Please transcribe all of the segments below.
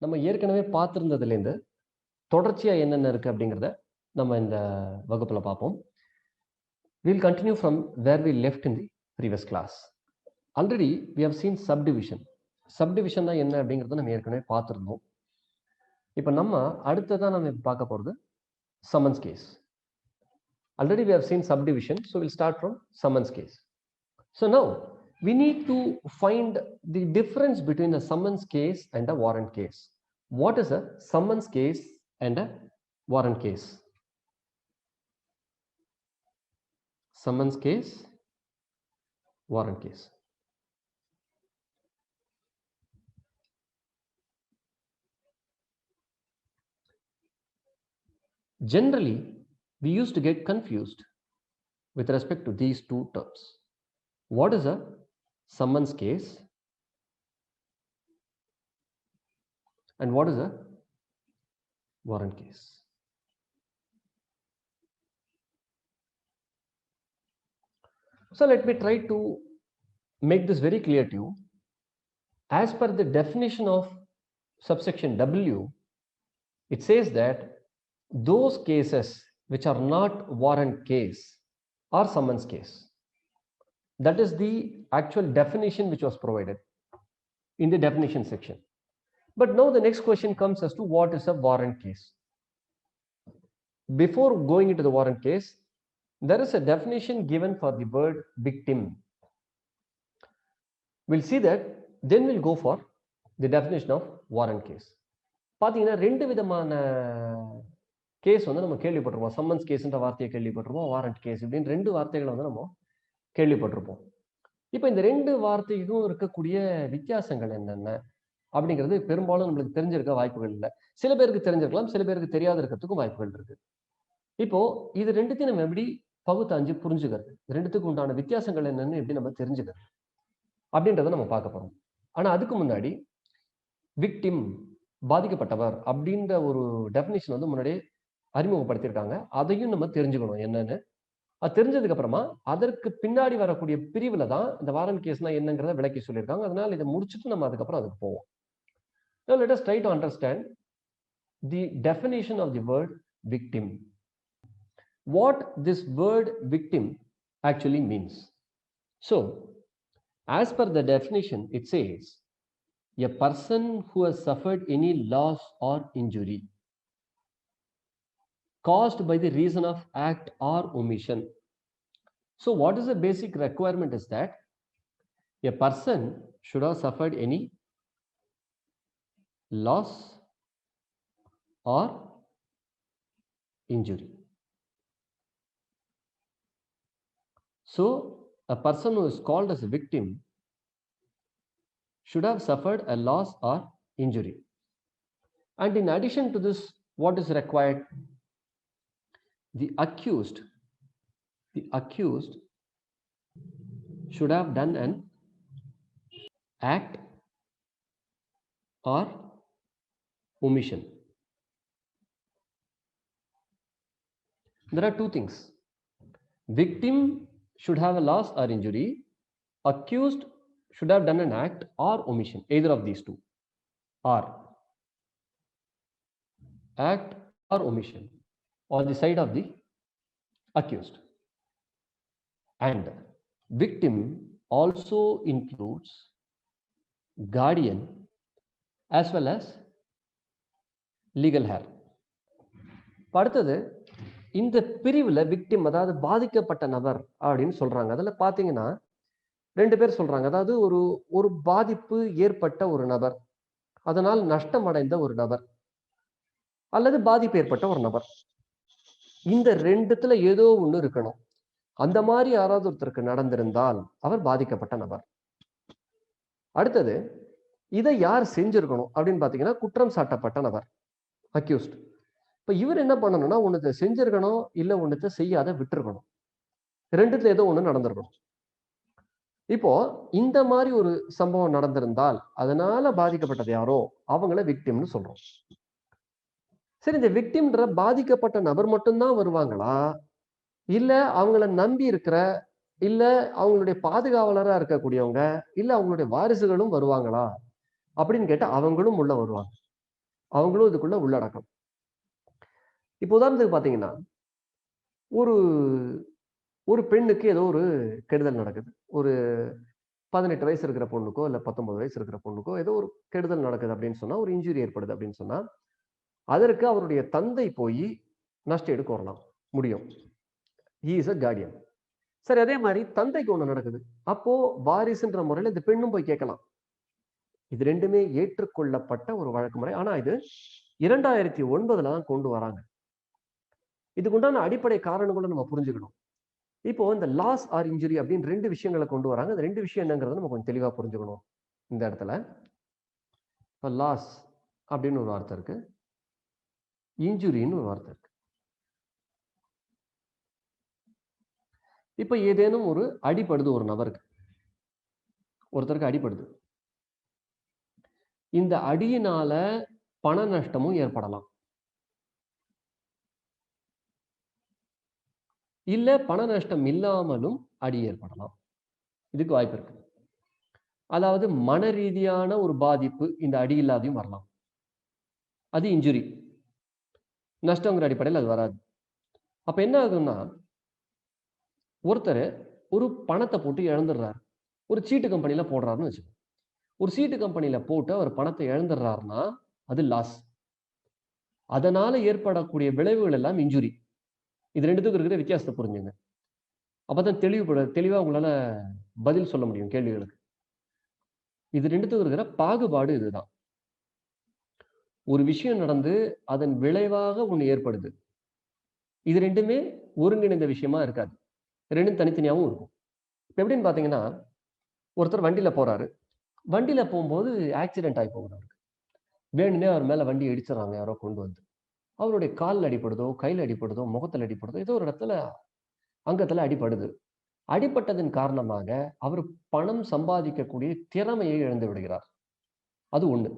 நம்ம ஏற்கனவே பார்த்திருந்ததுலேருந்து தொடர்ச்சியா என்னென்ன இருக்கு அப்படிங்கிறத நம்ம இந்த வகுப்புல பார்ப்போம். We'll continue from where we left in the previous class. Already we have seen subdivision. Subdivision என்ன அப்படிங்கிறத நம்ம ஏற்கனவே பார்த்திருந்தோம். இப்போ நம்ம அடுத்ததா நம்ம பார்க்க போறது summons case. Already we have seen subdivision, so we'll start from summons case. So now we need to find the difference between a summons case and a warrant case. What is a summons case and a warrant case? Summons case, warrant case. Generally, we used to get confused with respect to these two terms. What is a summons case and what is a warrant case? So let me try to make this very clear to you. As per the definition of subsection W, it says that those cases which are not warrant case are summons case. That is the actual definition which was provided in the definition section. But now the next question comes as to what is a warrant case. Before going into the warrant case, there is a definition given for the word victim. We'll see that, then we'll go for the definition of warrant case. பார்த்தீங்கன்னா ரெண்டு விதமான case வந்து நம்ம கேள்விப்பட்டிருப்போம். Summons கேஸ்ன்ற வார்த்தையை கேள்விப்பட்டிருப்போம், warrant case இப்படின்னு ரெண்டு வார்த்தைகளை வந்து நம்ம கேள்விப்பட்டிருப்போம். இப்போ இந்த ரெண்டு வார்த்தைக்கும் இருக்கக்கூடிய வித்தியாசங்கள் என்னென்ன அப்படிங்கிறது பெரும்பாலும் நம்மளுக்கு தெரிஞ்சிருக்க வாய்ப்புகள் இல்லை. சில பேருக்கு தெரிஞ்சிருக்கலாம், சில பேருக்கு தெரியாத இருக்கிறதுக்கும் வாய்ப்புகள் இருக்கு. இப்போ இது ரெண்டுத்தையும் நம்ம எப்படி பகுத்தாஞ்சு புரிஞ்சுக்கிறது, ரெண்டுத்துக்கும் உண்டான வித்தியாசங்கள் என்னன்னு எப்படி நம்ம தெரிஞ்சுக்கிறது அப்படின்றத நம்ம பார்க்க போறோம். ஆனா அதுக்கு முன்னாடி விக்டிம், பாதிக்கப்பட்டவர் அப்படின்ற ஒரு டெஃபினிஷன் வந்து முன்னாடியே அறிமுகப்படுத்தியிருக்காங்க. அதையும் நம்ம தெரிஞ்சுக்கணும் என்னன்னு. அது தெரிஞ்சதுக்கு அப்புறமா அதற்கு பின்னாடி வரக்கூடிய பிரிவுல தான் இந்த வாரண்ட் கேஸ்னா என்னங்கிறத விளக்கி சொல்லியிருக்காங்க. அதனால இதை முடிச்சுட்டு நம்ம அதுக்கப்புறம் அதுக்கு போவோம். Now let us try to understand the definition of the word victim. What this word victim actually means. So, as per the definition, it says a person who has suffered any loss or injury caused by the reason of act or omission. So what is the basic requirement is that a person should have suffered any loss or injury. So a person who is called as a victim should have suffered a loss or injury. And in addition to this, what is required? The accused should have done an act or omission. There are two things. Victim should have a loss or injury. Accused should have done an act or omission. Either of these two are act or omission on the side of the accused. And victim also includes guardian as well as legal heir. அடுத்தது இந்த பிரிவுல victim, அதாவது பாதிக்கப்பட்ட நபர் அப்படின்னு சொல்றாங்க. அதுல பாத்தீங்கன்னா ரெண்டு பேர் சொல்றாங்க. அதாவது ஒரு பாதிப்பு ஏற்பட்ட ஒரு நபர், அதனால் நஷ்டம் அடைந்த ஒரு நபர் அல்லது பாதிப்பு ஏற்பட்ட ஒரு நபர். இந்த ரெண்டுத்துல ஏதோ ஒண்ணு இருக்கணும். அந்த மாதிரி யாராவது ஒருத்தருக்கு நடந்திருந்தால் அவர் பாதிக்கப்பட்ட நபர். அடுத்தது இதை யார் செஞ்சிருக்கணும் அப்படின்னு பாத்தீங்கன்னா குற்றம் சாட்டப்பட்ட நபர், அக்யூஸ்ட். இப்ப இவர் என்ன பண்ணணும்னா ஒண்ணுத்தை செஞ்சிருக்கணும், இல்ல ஒண்ணுத்தை செய்யாத விட்டுருக்கணும். ரெண்டுத்துல ஏதோ ஒண்ணு நடந்திருக்கணும். இப்போ இந்த மாதிரி ஒரு சம்பவம் நடந்திருந்தால் அதனால பாதிக்கப்பட்டது யாரோ அவங்கள விக்டிம்னு சொல்றோம். சரி, இந்த விக்டிம்ன்ற பாதிக்கப்பட்ட நபர் மட்டும்தான் வருவாங்களா, இல்ல அவங்கள நம்பி இருக்கிற, இல்ல அவங்களுடைய பாதுகாவலரா இருக்கக்கூடியவங்க, இல்ல அவங்களுடைய வாரிசுகளும் வருவாங்களா அப்படின்னு கேட்டா அவங்களும் உள்ள வருவாங்க. அவங்களும் இதுக்குள்ள உள்ளடக்கம். இப்போ உதாரணத்துக்கு பார்த்தீங்கன்னா, ஒரு ஒரு பெண்ணுக்கு ஏதோ ஒரு கெடுதல் நடக்குது. ஒரு 18 வயசு இருக்கிற பொண்ணுக்கோ, இல்ல 19 வயசு இருக்கிற பொண்ணுக்கோ ஏதோ ஒரு கெடுதல் நடக்குது அப்படின்னு சொன்னா, ஒரு இன்ஜுரி ஏற்படுது அப்படின்னு சொன்னா, அதற்கு அவருடைய தந்தை போய் நஷ்ட கோரலாம் முடியும். He is a Guardian. சரி, அதே மாதிரி தந்தைக்கு ஒண்ணு நடக்குது. அப்போ வாரிசுன்ற முறையில இந்த பெண்ணும் போய் கேட்கலாம். இது ரெண்டுமே ஏற்றுக்கொள்ளப்பட்ட ஒரு வழக்கு முறை. ஆனா இது 2009 தான் கொண்டு வராங்க. இதுக்குண்டான அடிப்படை காரணங்களும் நம்ம புரிஞ்சுக்கணும். இப்போ இந்த லாஸ் ஆர் இன்ஜுரி அப்படின்னு 2 விஷயங்களை கொண்டு வராங்க. அந்த 2 விஷயம் என்னங்கிறத நம்ம கொஞ்சம் தெளிவா புரிஞ்சுக்கணும் இந்த இடத்துல. இப்போ லாஸ் அப்படின்னு ஒரு வார்த்தை இருக்கு, இன்ஜுரின்னு ஒரு வார்த்தை இருக்கு. இப்ப ஏதேனும் ஒரு அடிபடுது, ஒரு நபருக்கு, ஒருத்தருக்கு அடிபடுது. இந்த அடியினால பண நஷ்டமும் ஏற்படலாம், இல்ல பண நஷ்டம் இல்லாமலும் அடி ஏற்படலாம். இதுக்கு வாய்ப்பு இருக்கு. அதாவது மன ரீதியான ஒரு பாதிப்பு இந்த அடி இல்லாதையும் வரலாம். அது இன்ஜுரி. நஷ்டங்கிற அடிப்படையில் அது வராது. அப்ப என்ன ஆகுதுன்னா, ஒருத்தர் ஒரு பணத்தை போட்டு இழந்துடுறாரு. ஒரு சீட்டு கம்பெனில போடுறாருன்னு வச்சுக்கோங்க. ஒரு சீட்டு கம்பெனில போட்டு அவர் பணத்தை இழந்துடுறாருன்னா அது லாஸ். அதனால ஏற்படக்கூடிய விளைவுகள் எல்லாம் இன்ஜுரி. இது ரெண்டுத்துக்கும் இருக்கிற வித்தியாசத்தை புரிஞ்சுங்க. அப்பதான் தெளிவா உங்களால பதில் சொல்ல முடியும் கேள்விகளுக்கு. இது ரெண்டுத்துக்கும் இருக்கிற பாகுபாடு இதுதான். ஒரு விஷயம் நடந்து அதன் விளைவாக ஒண்ணு ஏற்படுது. இது ரெண்டுமே ஒருங்கிணைந்த விஷயமா இருக்காது. ரெண்டும் தனித்தனியாவும் இருக்கும். இப்ப எப்படின்னு பாத்தீங்கன்னா, ஒருத்தர் வண்டியில போறாரு. வண்டியில போகும்போது ஆக்சிடென்ட் ஆகி போகுது அவருக்கு. வேணும்னே அவர் மேல வண்டி இடிச்சிடறாங்க யாரோ கொண்டு வந்து. அவருடைய கால்ல அடிபடுதோ, கையில அடிபடுதோ, முகத்துல அடிபடுதோ, ஏதோ ஒரு இடத்துல அங்கத்துல அடிபடுது. அடிபட்டதன் காரணமாக அவர் பணம் சம்பாதிக்கக்கூடிய திறமையை இழந்து விடுகிறார். அது ஒண்ணு.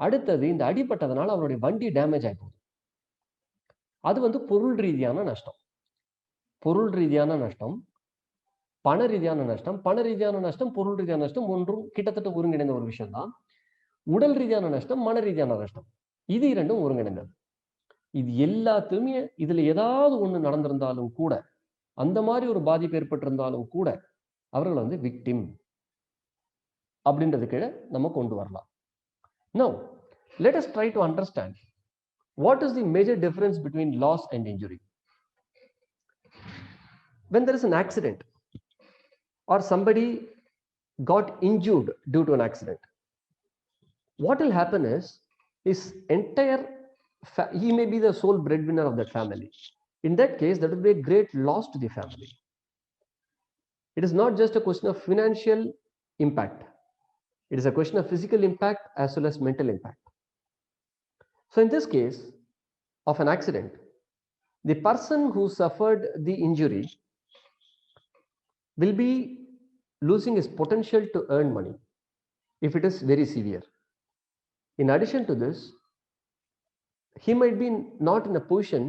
அடுத்தது, இந்த அடிபட்டதனால அவருடைய வண்டி டேமேஜ் ஆகி போகுது. அது வந்து பொருள் ரீதியான நஷ்டம். பொருள் ரீதியான நஷ்டம், பண ரீதியான நஷ்டம். பண ரீதியான நஷ்டம், பொருள் ரீதியான நஷ்டம் ஒன்றும் கிட்டத்தட்ட ஒருங்கிணைந்த ஒரு விஷயம் தான். உடல் ரீதியான நஷ்டம், மன ரீதியான நஷ்டம். இது இரண்டும் ஒருங்கிணைந்தது. இது எல்லாத்துமே இதுல ஏதாவது ஒண்ணு நடந்திருந்தாலும் கூட, அந்த மாதிரி ஒரு பாதிப்பு ஏற்பட்டிருந்தாலும் கூட, அவர்கள் வந்து விக்டிம் அப்படின்றது கீழ நம்ம கொண்டு வரலாம். Now, let us try to understand what is the major difference between loss and injury. When there is an accident or somebody got injured due to an accident, what will happen is his entire he may be the sole breadwinner of that family. In that case, that will be a great loss to the family. It is not just a question of financial impact. It is a question of physical impact as well as mental impact. So in this case of an accident, the person who suffered the injury will be losing his potential to earn money if it is very severe. In addition to this, he might be not in a position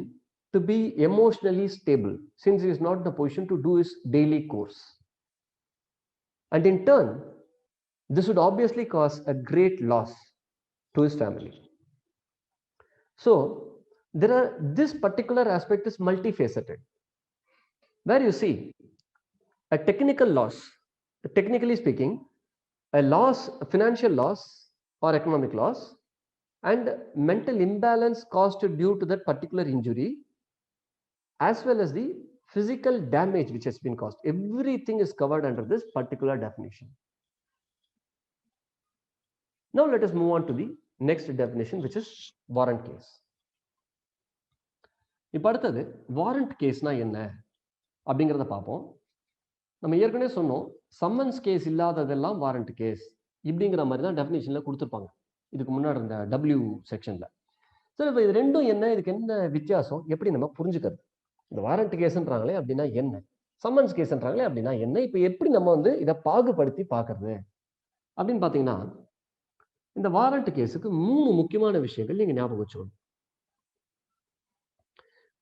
to be emotionally stable since he is not in a position to do his daily course. And in turn, this would obviously cause a great loss to his family. So this particular aspect is multifaceted, where you see a technical loss, technically speaking, a loss, a financial loss or economic loss, and mental imbalance caused due to that particular injury, as well as the physical damage which has been caused. Everything is covered under this particular definition. Now let us move on to the next definition, which is warrant case. இப்ப அடுத்தது warrant கேஸ்னா என்ன அப்படிங்கிறத பார்ப்போம். நம்ம ஏற்கனவே சொன்னோம், summons case இல்லாததெல்லாம் warrant case இப்படிங்கிற மாதிரி தான் டெஃபினிஷன்ல கொடுத்துருப்பாங்க இதுக்கு முன்னாடி இருந்த W செக்ஷன்ல. சரி, இப்போ இது ரெண்டும் என்ன, இதுக்கு என்ன வித்தியாசம், எப்படி நம்ம புரிஞ்சுக்கிறது? இந்த வாரண்ட் கேஸ்ன்றாங்களே அப்படின்னா என்ன, சம்மன்ஸ் கேஸ்ன்றாங்களே அப்படின்னா என்ன, இப்போ எப்படி நம்ம வந்து இதை பாகுபடுத்தி பார்க்கறது அப்படின்னு பார்த்தீங்கன்னா, இந்த வாரண்ட் கேஸுக்கு 3 முக்கியமான விஷயங்கள் நீங்க ஞாபகம் வச்சுக்கணும்.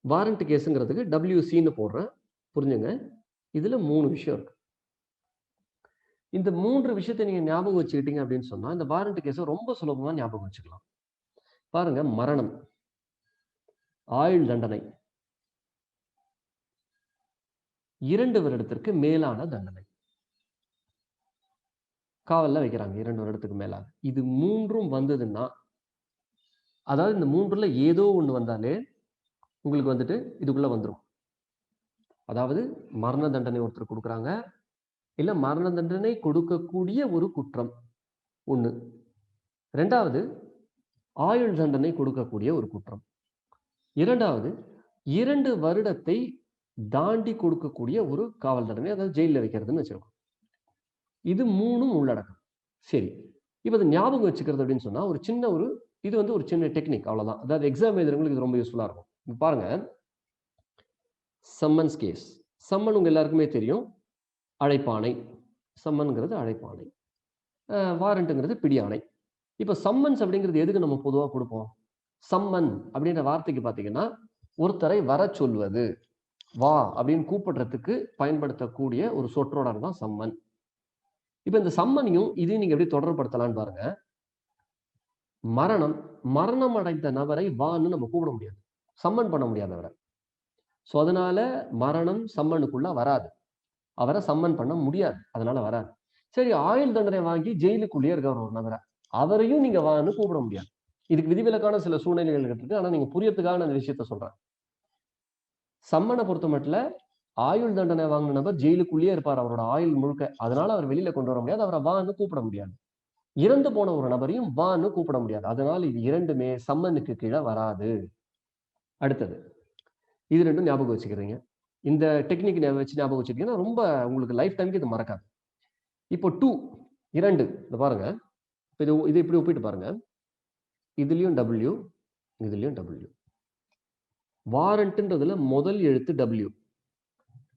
வாரண்ட் கேஸுங்கிறதுக்கு WCன்னு போடுறேன், புரிஞ்சுங்க. இதுல 3 விஷயம் இருக்கு. இந்த 3 விஷயத்தை நீங்க ஞாபகம் வச்சுக்கிட்டீங்க அப்படின்னு சொன்னா இந்த வாரண்ட் கேஸை ரொம்ப சுலபமா ஞாபகம் வச்சுக்கலாம். பாருங்க, மரணம், ஆயுள் தண்டனை, 2 வருடத்திற்கு மேலான தண்டனை காவல்ல வைக்கிறாங்க. 2 வருடத்துக்கு மேலாக. இது 3ம் வந்ததுன்னா, அதாவது இந்த 3ல ஏதோ ஒண்ணு வந்தாலே உங்களுக்கு வந்துட்டு இதுக்குள்ள வந்துரும். அதாவது மரண தண்டனை ஒருத்தர் கொடுக்குறாங்க, இல்ல மரண தண்டனை கொடுக்கக்கூடிய ஒரு குற்றம் ஒண்ணு. 2வது ஆயுள் தண்டனை கொடுக்கக்கூடிய ஒரு குற்றம். 2வது 2 வருடத்தை தாண்டி கொடுக்கக்கூடிய ஒரு காவல் தண்டனை, அதாவது ஜெயில வைக்கிறதுன்னு வச்சிருக்கோம். இது 3ம் உள்ளடக்கம். சரி, இப்ப இதை ஞாபகம் வச்சுக்கிறது அப்படின்னு சொன்னா ஒரு சின்ன இது வந்து ஒரு சின்ன டெக்னிக், அவ்வளவுதான். அதாவது எக்ஸாம் எழுதுறவங்களுக்கு இது ரொம்ப யூஸ்ஃபுல்லா இருக்கும். இப்ப பாருங்க, சம்மன்ஸ் கேஸ். சம்மன் உங்க எல்லாருக்குமே தெரியும், அழைப்பாணை. சம்மன்ங்கிறது அழைப்பாணை, வாரண்ட்டுங்கிறது பிடியாணை. இப்ப சம்மன்ஸ் அப்படிங்கிறது எதுக்கு நம்ம பொதுவா கொடுப்போம்? சம்மன் அப்படின்ற வார்த்தைக்கு பாத்தீங்கன்னா ஒருத்தரை வர சொல்வது, வா அப்படின்னு கூப்பிடுறதுக்கு பயன்படுத்தக்கூடிய ஒரு சொற்றொடர் தான் சம்மன். இப்ப இந்த சம்மனையும் இதையும் நீங்க எப்படி தொடர்படுத்தலாம்னு பாருங்க. மரணம் அடைந்த நபரை வான்னு நம்ம கூப்பிட முடியாது, சம்மன் பண்ண முடியாது அவரை. சோ அதனால மரணம் சம்மனுக்குள்ள வராது, அவரை சம்மன் பண்ண முடியாது, அதனால வராது. சரி, ஆயுள் தண்டனை வாங்கி ஜெயிலுக்குள்ளேயே இருக்கிற ஒரு நபரை அவரையும் நீங்க வான்னு கூப்பிட முடியாது. இதுக்கு விதிவிலக்கான சில சூழ்நிலைகள் இருக்கு. ஆனா நீங்க புரியறதுக்காக அந்த விஷயத்த சொல்றேன். சம்மனை பொறுத்த மட்டும் ஆயுள் தண்டனை வாங்கின நபர் ஜெயிலுக்குள்ளேயே இருப்பார் அவரோட ஆயுள் முழுக்க, அதனால அவர் வெளியில கொண்டு வர முடியாது, அவரை வான்னு கூப்பிட முடியாது. இறந்து போன ஒரு நபரையும் வான்னு கூப்பிட முடியாது, அதனால இது 2மே சம்மனுக்கு கீழே வராது. அடுத்தது, இது 2ம் ஞாபகம் வச்சுக்கிறீங்க. இந்த டெக்னிக் வச்சு ஞாபகம் வச்சுக்கிட்டீங்கன்னா ரொம்ப உங்களுக்கு லைஃப் டைமுக்கு இது மறக்காது. இப்போ 2 இந்த பாருங்க, இது இப்படி ஒப்பிட்டு பாருங்க. இதுலயும் W, இதுலயும் W. வாரண்ட்ன்றதுல முதல் எழுத்து W,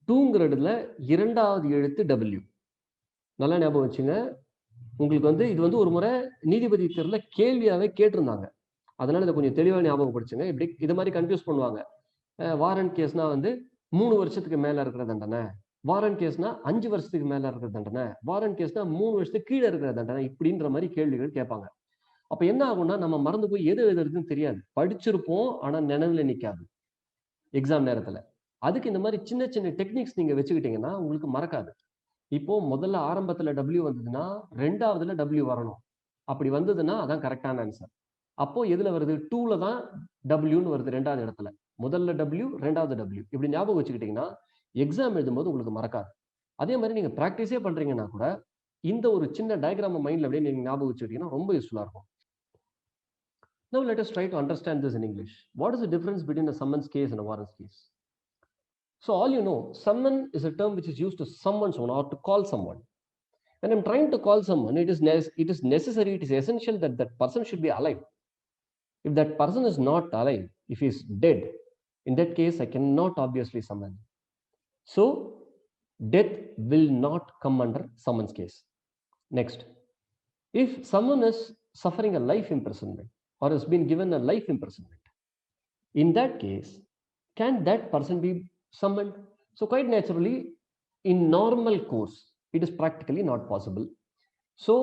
2ங்கிறதுல 2வது எழுத்து W. நல்லா ஞாபகம் வச்சுங்க. உங்களுக்கு வந்து இது வந்து ஒரு முறை நீதிபதி தேர்வுல கேள்வியாவே கேட்டிருந்தாங்க, அதனால இதை கொஞ்சம் தெளிவா ஞாபகப்படுத்துங்க. இப்படி இது மாதிரி கன்ஃபியூஸ் பண்ணுவாங்க. வாரண்ட் கேஸ்னா வந்து 3 வருஷத்துக்கு மேல இருக்கிற தண்டனை, வாரண்ட் கேஸ்னா 5 வருஷத்துக்கு மேல இருக்கிற தண்டனை, வாரண்ட் கேஸ்னா 3 வருஷத்துக்கு கீழே இருக்கிற தண்டனை, இப்படின்ற மாதிரி கேள்விகள் கேட்பாங்க. அப்ப என்ன ஆகும்னா நம்ம மறந்து போய் எது எழுதுறதுன்னு தெரியாது, படிச்சிருப்போம் ஆனா நினைவுல நிக்காது எக்ஸாம் நேரத்துல. அதுக்கு இந்த மாதிரி சின்ன சின்ன டெக்னிக்ஸ் நீங்க வச்சுக்கிட்டீங்கன்னா உங்களுக்கு மறக்காது. இப்போ முதல்ல ஆரம்பத்துல W வந்ததுன்னா 2வதுல W வரணும், அப்படி வந்ததுன்னா அதான் கரெக்டான ஆன்சர். அப்போ எதுல வருது? 2ல தான் Wன்னு வருது, 2வது இடத்துல. முதல்ல W, 2வது W, இப்படி ஞாபகம் வச்சுக்கிட்டீங்கன்னா எக்ஸாம் எழுதும்போது உங்களுக்கு மறக்காது. அதே மாதிரி நீங்க பிராக்டிஸே பண்றீங்கன்னா கூட இந்த ஒரு சின்ன டயக்ராம் மைண்ட்ல அப்படியே நீங்க ஞாபகம் வச்சுக்கிட்டீங்கன்னா ரொம்ப யூஸ்ஃபுல்லா இருக்கும். Now let us try to understand this in English. What is the difference between a summons case and a warrants case? So all you know, summon is a term which is used to summon someone or to call someone. When I'm trying to call someone, it is necessary, it is essential that that person should be alive. If that person is not alive, if he is dead, in that case I cannot obviously summon. So death will not come under summons case. Next, if someone is suffering a life imprisonment or has been given a life imprisonment, in that case can that person be summoned? So quite naturally, in normal course it is practically not possible. So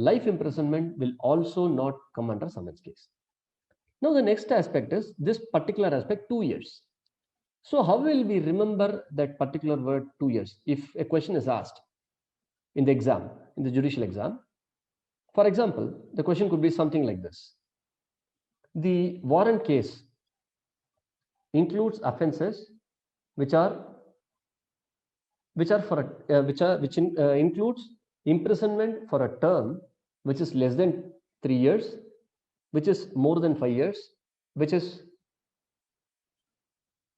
life imprisonment will also not come under summons case. Now the next aspect is this particular aspect, 2 years. So how will we remember that particular word 2 years if a question is asked in the exam, in the judicial exam? For example, the question could be something like this: the warrant case includes offenses which includes imprisonment for a term which is less than 3 years, which is more than 5 years, which is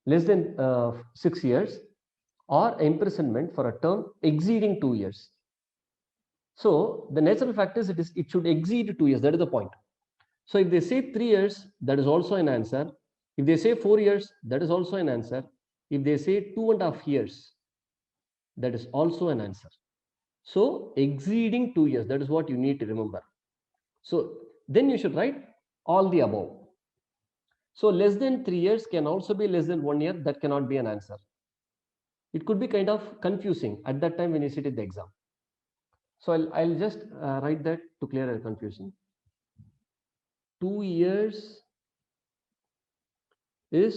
less than 6 years, or imprisonment for a term exceeding 2 years. So the natural fact is it should exceed 2 years. That is the point. So if they say 3 years, that is also an answer. If they say 4 years, that is also an answer. If they say 2.5 years, that is also an answer. So exceeding 2 years, that is what you need to remember. So then you should write all the above. So less than 3 years can also be less than 1 year. That cannot be an answer. It could be kind of confusing at that time when you sit at the exam. So I'll just write that to clear the confusion. 2 years is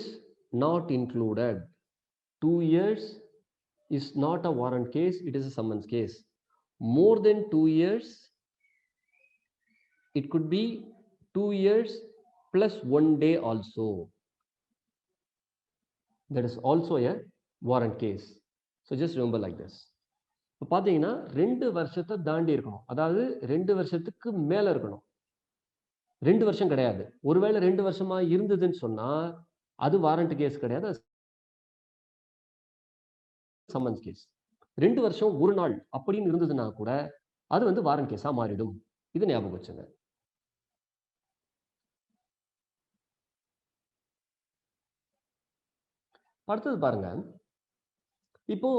not included. 2 years is not a warrant case, it is a summons case. More than 2 years, it could be 2 years plus 1 day also. That is also a warrant case. So just remember like this. இப்போ பார்த்தீங்கன்னா 2 வருஷத்தை தாண்டி இருக்கணும், அதாவது 2 வருஷத்துக்கு மேல இருக்கணும். 2 வருஷம் கிடையாது. ஒருவேளை 2 வருஷமா இருந்ததுன்னு சொன்னா அது வாரண்ட் கேஸ் கிடையாது, சம்மன்ஸ் கேஸ். 2 வருஷம் 1 நாள் அப்படின்னு இருந்ததுன்னா கூட அது வந்து வாரண்ட் கேஸா மாறிடும். இது ஞாபகம் வச்சுங்க. அடுத்தது பாருங்க, இப்போ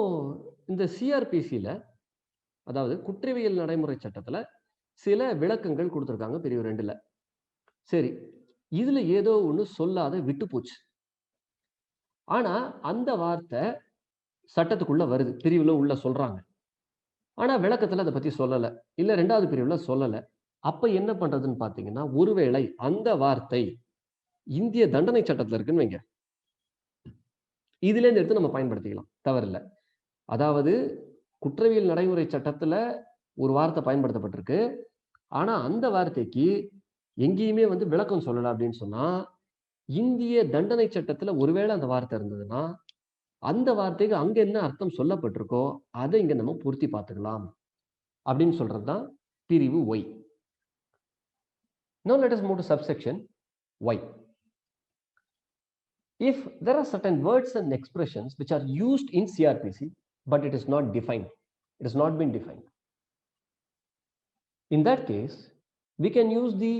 இந்த சிஆர்பிசியில, அதாவது குற்றவியல் நடைமுறை சட்டத்துல சில விளக்கங்கள் கொடுத்திருக்காங்க பிரிவு 2ல. சரி, இதுல ஏதோ ஒண்ணு சொல்லாத விட்டு போச்சு. ஆனா அந்த வார்த்தை சட்டத்துக்குள்ள வருது, பிரிவுல உள்ள சொல்றாங்க. ஆனா விளக்கத்துல அதை பத்தி சொல்லல, இல்ல 2வது பிரிவுல சொல்லல. அப்ப என்ன பண்றதுன்னு பாத்தீங்கன்னா, ஒருவேளை அந்த வார்த்தை இந்திய தண்டனை சட்டத்துல இருக்குன்னு வைங்க, இதுல இருந்து எடுத்து நம்ம பயன்படுத்திக்கலாம், தவறில்லை. அதாவது குற்றவியல் நடைமுறை சட்டத்துல ஒரு வார்த்தை பயன்படுத்தப்பட்டிருக்கு, ஆனா அந்த வார்த்தைக்கு எங்கேயுமே வந்து விளக்கம் சொல்லல அப்படின்னு சொன்னா, இந்திய தண்டனை சட்டத்துல ஒருவேளை அந்த வார்த்தை இருந்ததுன்னா அந்த வார்த்தைக்கு அங்க என்ன அர்த்தம் சொல்லப்பட்டிருக்கோ அதை இங்க நம்ம பூர்த்தி பார்த்துக்கலாம் அப்படின்னு சொல்றதுதான் பிரிவு Y. Now let us move to subsection Y. If there are certain words and expressions which are used in CRPC but it is not defined, it has not been defined, in that case we can use the,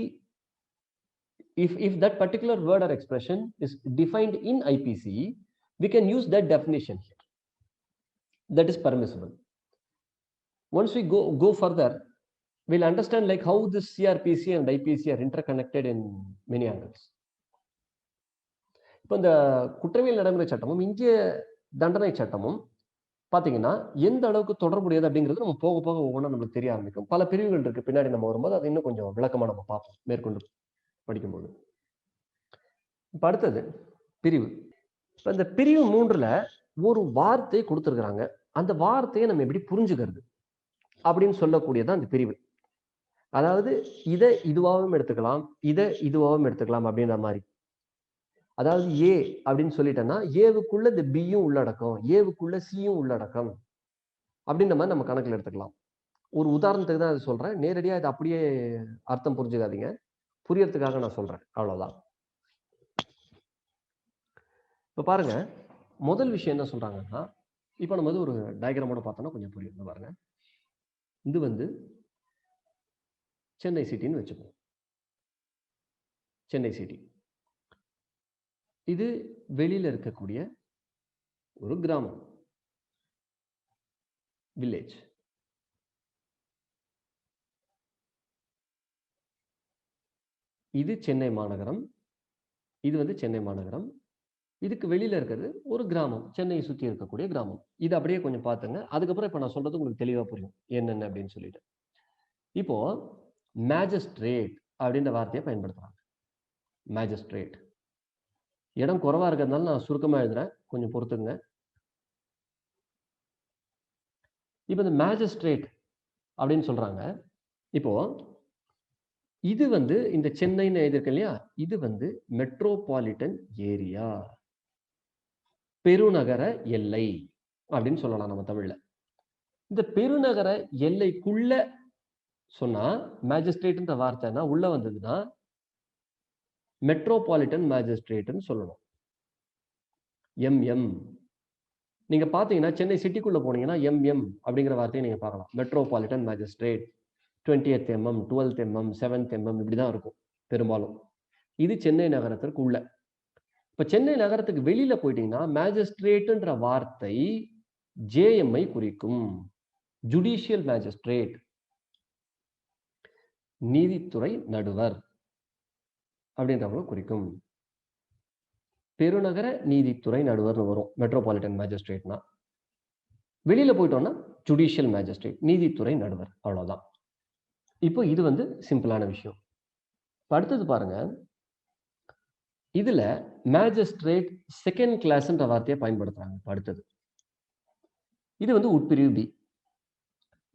if that particular word or expression is defined in IPC, we can use that definition here. That is permissible. Once we go further, we'll understand like how this CRPC and IPC are interconnected in many angles. இப்போ இந்த குற்றவியல் நடைமுறை சட்டமும் இந்திய தண்டனை சட்டமும் பார்த்தீங்கன்னா எந்த அளவுக்கு தொடர்புடையது அப்படிங்கிறது நம்ம போக போக ஒவ்வொன்றா நம்மளுக்கு தெரிய ஆரம்பிக்கும். பல பிரிவுகள் இருக்கு, பின்னாடி நம்ம வரும்போது அது இன்னும் கொஞ்சம் விளக்கமா நம்ம பார்ப்போம் மேற்கொண்டு படிக்கும்போது. இப்போ அடுத்தது பிரிவு. இப்போ இந்த பிரிவு 3ல ஒரு வார்த்தை கொடுத்துருக்குறாங்க, அந்த வார்த்தையை நம்ம எப்படி புரிஞ்சுக்கிறது அப்படின்னு சொல்லக்கூடியதான் அந்த பிரிவு. அதாவது இதை இதுவாகவும் எடுத்துக்கலாம், இதை இதுவாகவும் எடுத்துக்கலாம் அப்படின்ற மாதிரி. அதாவது ஏ அப்படின்னு சொல்லிட்டேன்னா ஏவுக்குள்ள இந்த பியும் உள்ளடக்கம், ஏவுக்குள்ள சியும் உள்ளடக்கம் அப்படின்ற மாதிரி நம்ம கணக்கில் எடுத்துக்கலாம். ஒரு உதாரணத்துக்கு தான் அது சொல்றேன், நேரடியாக இது அப்படியே அர்த்தம் புரிஞ்சுக்காதீங்க, புரியறதுக்காக நான் சொல்றேன், அவ்வளவுதான். இப்போ பாருங்க, முதல் விஷயம் என்ன சொல்றாங்கன்னா, இப்போ நம்ம வந்து ஒரு டயக்ராமோட பார்த்தோம்னா கொஞ்சம் புரியும். பாருங்க, இது வந்து சென்னை சிட்டின்னு வச்சுப்போம். சென்னை சிட்டி இது வெளியில இருக்கக்கூடிய ஒரு கிராமம், வில்லேஜ். இது சென்னை மாநகரம், இது வந்து சென்னை மாநகரம். இதுக்கு வெளியில இருக்கிறது ஒரு கிராமம், சென்னையை சுற்றி இருக்கக்கூடிய கிராமம். இது அப்படியே கொஞ்சம் பார்த்துங்க, அதுக்கப்புறம் இப்போ நான் சொல்றது உங்களுக்கு தெளிவா புரியும் என்னென்ன அப்படின்னு சொல்லிட்டு. இப்போ மேஜிஸ்ட்ரேட் அப்படின்ற வார்த்தையை பயன்படுத்துறாங்க. மேஜிஸ்ட்ரேட் இடம் குறைவா இருக்கிறதுனால நான் சுருக்கமா எழுதுறேன், கொஞ்சம் பொறுத்துங்க. இப்போ இந்த மேஜிஸ்ட்ரேட் அப்படின்னு சொல்றாங்க. இப்போ இது வந்து இந்த சென்னைன்னு எழுதியிருக்க இல்லையா, இது வந்து மெட்ரோபாலிட்டன் ஏரியா, பெருநகர எல்லை அப்படின்னு சொல்லலாம் நம்ம தமிழ்ல. இந்த பெருநகர எல்லைக்குள்ள சொன்னா மேஜிஸ்ட்ரேட்ன்ற வார்த்தைனா உள்ள வந்ததுன்னா மெட்ரோபாலிட்டன் மேஜிஸ்ட்ரேட்னு சொல்லணும். எம்எம் நீங்க பாத்தீங்கன்னா சென்னை சிட்டிக்குள்ள போனீங்கன்னா எம்எம் அப்படிங்கிற வார்த்தையை நீங்க பார்க்கலாம். Metropolitan magistrate 20th mm, 12th mm, 7th mm இப்படிதான் இருக்கும் பெரும்பாலும். இது சென்னை நகரத்திற்கு உள்ள. இப்ப சென்னை நகரத்துக்கு வெளியில போயிட்டீங்கன்னா மேஜிஸ்ட்ரேட்ன்ற வார்த்தை ஜேஎம்ஐ குறிக்கும், ஜுடிஷியல் மேஜிஸ்ட்ரேட், நீதித்துறை நடுவர் அப்படின்றவங்க குறிக்கும். பெருநகர நீதித்துறை நடுவர்னு வரும் மெட்ரோபாலிட்டன் மேஜிஸ்ட்ரேட்னா. வெளியில போயிட்டோம்னா ஜுடிஷியல் மேஜிஸ்ட்ரேட், நீதித்துறை நடுவர், அவ்வளவுதான். இப்போ இது வந்து சிம்பிளான விஷயம். அடுத்தது பாருங்க, இதுல மேஜிஸ்ட்ரேட் செகண்ட் கிளாஸ்ன்ற வார்த்தையை பயன்படுத்துறாங்க. அடுத்தது இது வந்து உட்பிரிவு பி.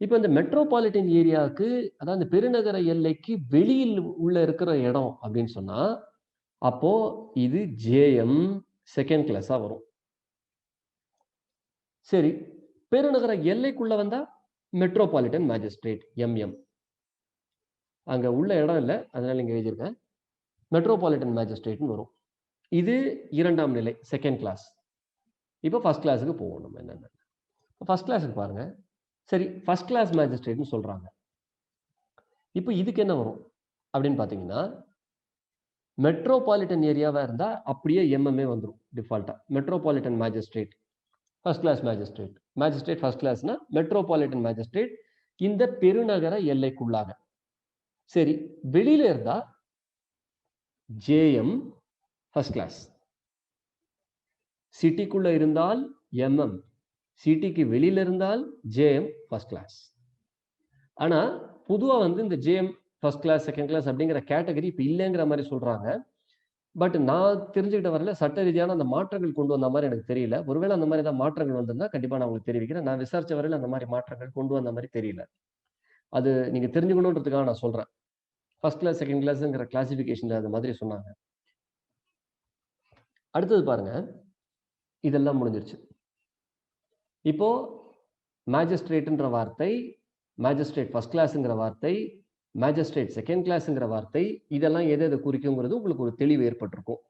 இப்போ இந்த மெட்ரோபாலிட்டன் ஏரியாவுக்கு, அதாவது பெருநகர எல்லைக்கு வெளியில் உள்ள இருக்கிற இடம் அப்படின்னு சொன்னா, அப்போ இது ஜேஎம் செகண்ட் கிளாஸா வரும். சரி, பெருநகர எல்லைக்குள்ள வந்தா மெட்ரோபாலிட்டன் மேஜிஸ்ட்ரேட் எம்எம். அங்க உள்ள இடம் இல்லை, அதனால இங்க எழுதியிருக்கேன். மெட்ரோபாலிட்டன் மேஜிஸ்ட்ரேட்னு வரும். இது இரண்டாம் நிலை செகண்ட் கிளாஸ். இப்போ ஃபர்ஸ்ட் கிளாஸுக்கு போவோம். நம்ம என்னென்ன ஃபர்ஸ்ட் கிளாஸுக்கு பாருங்க. சரி, ஃபர்ஸ்ட் கிளாஸ் மேஜிஸ்ட்ரேட்னு சொல்றாங்க. இப்போ இதுக்கு என்ன வரும் அப்படின்னு பார்த்தீங்கன்னா, மெட்ரோபாலிட்டன் ஏரியாவா இருந்தா அப்படியே எம்எம்ஏ வந்துடும் டிஃபால்ட்டா. Metropolitan magistrate first class magistrate. Magistrate first கிளாஸ்னா மெட்ரோபாலிட்டன் மேஜிஸ்ட்ரேட் இந்த பெருநகர எல்லைக்குள்ளாக. சரி, வெளியில இருந்தா ஜேஎம் ஃபர்ஸ்ட் கிளாஸ். சிட்டிக்குள்ள இருந்தால் எம்எம், சிட்டிக்கு வெளியில இருந்தால் ஜேஎம் ஃபர்ஸ்ட் கிளாஸ். ஆனா பொதுவா வந்து இந்த JM first class second class அப்படிங்கிற கேட்டகரி இப்ப இல்லைங்கிற மாதிரி சொல்றாங்க. பட் நான் தெரிஞ்சுக்கிட்ட வரல சட்ட ரீதியான அந்த மாற்றங்கள் கொண்டு வந்த மாதிரி எனக்கு தெரியல. ஒருவேளை அந்த மாதிரி ஏதாவது மாற்றங்கள் வந்திருந்தா கண்டிப்பா நான் உங்களுக்கு தெரிவிக்கிறேன். நான் விசாரிச்ச வரையில அந்த மாதிரி மாற்றங்கள் கொண்டு வந்த மாதிரி தெரியல. அது நீங்க தெரிஞ்சுக்கணுன்றதுக்காக நான் சொல்றேன். ஃபர்ஸ்ட் கிளாஸ் செகண்ட் கிளாஸ்ங்கிற கிளாசிபிகேஷன் அது மாதிரி சொன்னாங்க. அடுத்தது பாருங்க, இதெல்லாம் முடிஞ்சிருச்சு. இப்போ மேஜிஸ்ட்ரேட்ன்ற வார்த்தை, மேஜிஸ்ட்ரேட் ஃபர்ஸ்ட் கிளாஸ்ங்கிற வார்த்தை, மேஜிஸ்ட்ரேட் செகண்ட் கிளாஸ்ங்கிற வார்த்தை, இதெல்லாம் எதை எதை குறிக்குங்கிறது உங்களுக்கு ஒரு தெளிவு ஏற்பட்டிருக்கும்.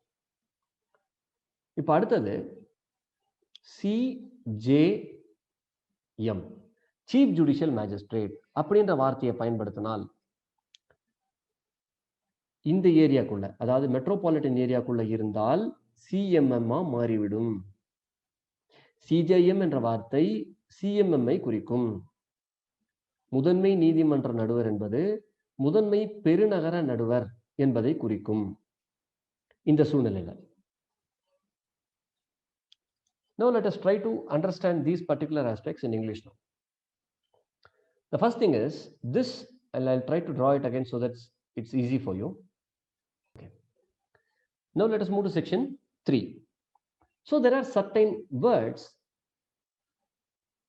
இப்போ அடுத்தது சிஜேஎம், சீஃப் ஜுடிஷியல் மேஜிஸ்ட்ரேட் அப்படின்ற வார்த்தையை பயன்படுத்தினால் இந்த ஏரியாக்குள்ள, அதாவது மெட்ரோபாலிட்டன் ஏரியாக்குள்ள இருந்தால் சிஎம்எம் மாறிவிடும். சிஜேஎம் என்ற வார்த்தை சிஎம்எம்ஐ குறிக்கும். முதன்மை நீதிமன்ற நடுவர் என்பது முதன்மை பெருநகர நடுவர் என்பதை குறிக்கும் இந்த சூழ்நிலையில். Now let us try to understand these particular aspects in English now. The first thing is this, and I'll try to draw it again so that it's easy for you. Okay. Now let us move to section 3. So there are certain words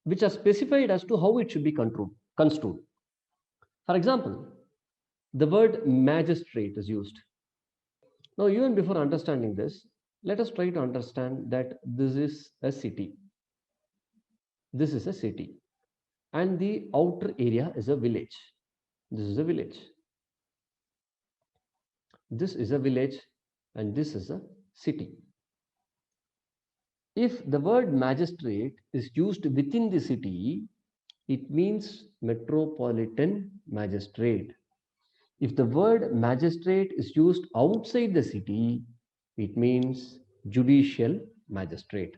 which are specified as to how it should be construed. For example, the word magistrate is used. Now, even before understanding this, let us try to understand that this is a city. This is a city. And the outer area is a village. This is a village. This is a village and this is a city. If the word magistrate is used within the city, it means metropolitan magistrate. If the word magistrate is used outside the city, it means judicial magistrate.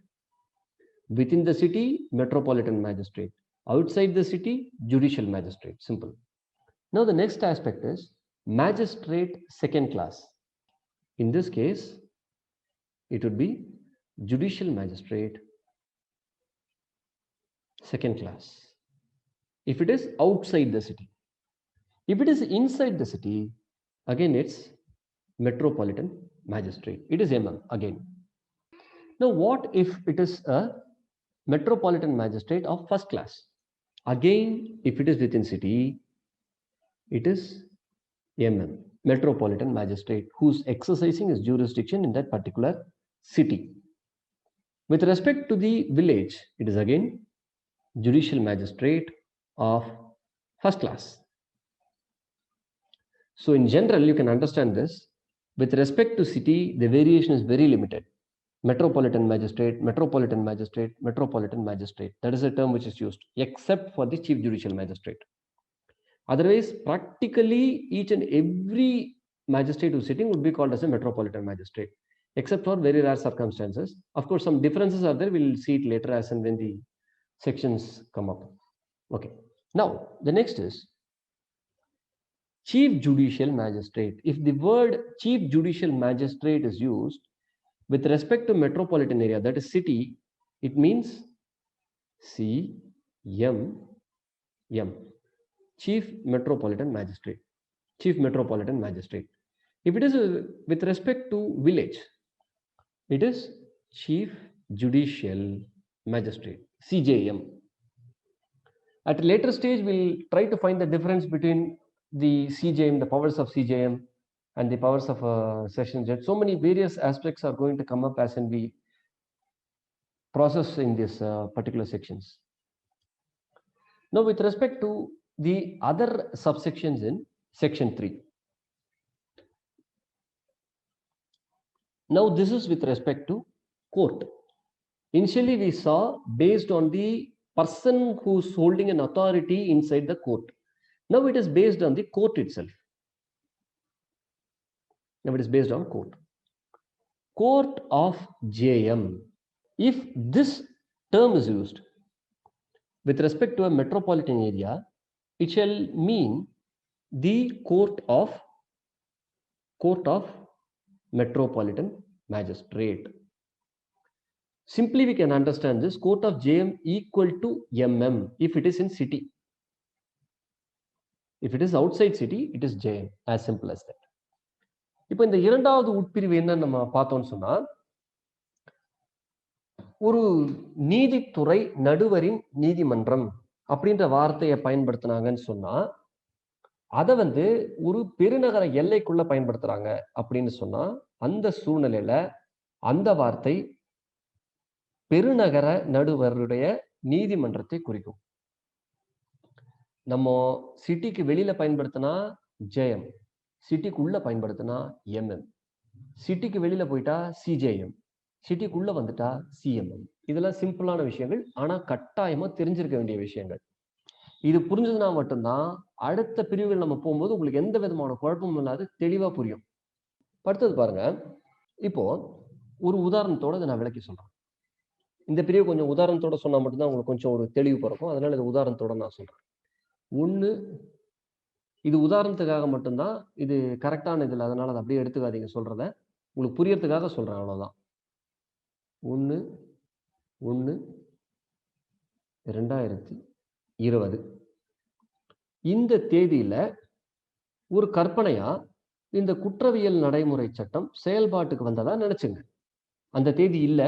Within the city, metropolitan magistrate. Outside the city, judicial magistrate. Simple. Now the next aspect is magistrate second class. In this case, it would be judicial magistrate second class. If it is outside the city. If it is inside the city, again it's metropolitan magistrate. It is MM again. Now what if it is a metropolitan magistrate of first class? Again, if it is within city, it is MM, metropolitan magistrate, who's exercising his jurisdiction in that particular city. With respect to the village, it is again judicial magistrate of first class. So in general, you can understand this. With respect to city, the variation is very limited. Metropolitan magistrate, metropolitan magistrate, metropolitan magistrate. That is a term which is used, except for the chief judicial magistrate. Otherwise, practically each and every magistrate who's sitting would be called as a metropolitan magistrate, except for very rare circumstances. Of course, some differences are there. We'll see it later as and when the sections come up. Okay. Now, the next is chief judicial magistrate. If the word chief judicial magistrate is used with respect to metropolitan area, that is city, it means CMM, chief metropolitan magistrate, chief metropolitan magistrate. If it is with respect to village, It is Chief Judicial Magistrate, CJM. At a later stage, we'll try to find the difference between the CJM, the powers of CJM, and the powers of a session judge. So many various aspects are going to come up as in we process in these particular sections. Now, with respect to the other subsections in section 3. Now, this is with respect to court. Initially, we saw based on the person who's holding an authority inside the court. Now, it is based on the court itself. Now, it is based on court. Court of JM. If this term is used with respect to a metropolitan area, it shall mean the court of metropolitan magistrate. Simply we can understand this court of JM equal to MM if it is in city. If it is outside city, it is JM, as simple as that. இப்போ இந்த இரண்டாவது உட்பிரிவு என்ன நம்ம பார்த்தோம்னு சொன்னா, ஒரு நீதித்துறை நடுவரின் நீதிமன்றம் அப்படின்ற வார்த்தையை பயன்படுத்தினாங்கன்னு சொன்னா, அதை ஒரு பெருநகர எல்லைக்குள்ள பயன்படுத்துறாங்க அப்படின்னு சொன்னா, அந்த சூழ்நிலையில அந்த வார்த்தை பெருநகர நடுவருடைய நீதிமன்றத்தை குறிக்கும். நம்ம சிட்டிக்கு வெளியில பயன்படுத்தினா ஜேஎம், சிட்டிக்குள்ள பயன்படுத்தினா எம்எம், சிட்டிக்கு வெளியில போயிட்டா சிஜேஎம், சிட்டிக்குள்ள வந்துட்டா சிஎம்எம். இதெல்லாம் சிம்பிளான விஷயங்கள், ஆனா கட்டாயமா தெரிஞ்சிருக்க வேண்டிய விஷயங்கள். இது புரிஞ்சதுன்னா மட்டும்தான் அடுத்த பிரிவுகள் நம்ம போகும்போது உங்களுக்கு எந்த விதமான குழப்பமும் இல்லாது தெளிவா புரியும். அடுத்தது பாருங்க, இப்போ ஒரு உதாரணத்தோட இதை நான் விளக்கி சொல்றேன். இந்த பிரிவு கொஞ்சம் உதாரணத்தோட சொன்னா மட்டும்தான் உங்களுக்கு கொஞ்சம் ஒரு தெளிவு பிறக்கும். அதனால இது உதாரணத்தோட நான் சொல்றேன். ஒண்ணு, இது உதாரணத்துக்காக மட்டும்தான், இது கரெக்டான இதில், அதனால அதை அப்படியே எடுத்துக்காதீங்க சொல்றத, உங்களுக்கு புரியறதுக்காக சொல்றேன், அவ்வளவுதான். 1/1/2020 இந்த தேதியில ஒரு கற்பனையா இந்த குற்றவியல் நடைமுறை சட்டம் செயல்பாட்டுக்கு வந்ததா நினைச்சுங்க. அந்த தேதி இல்ல,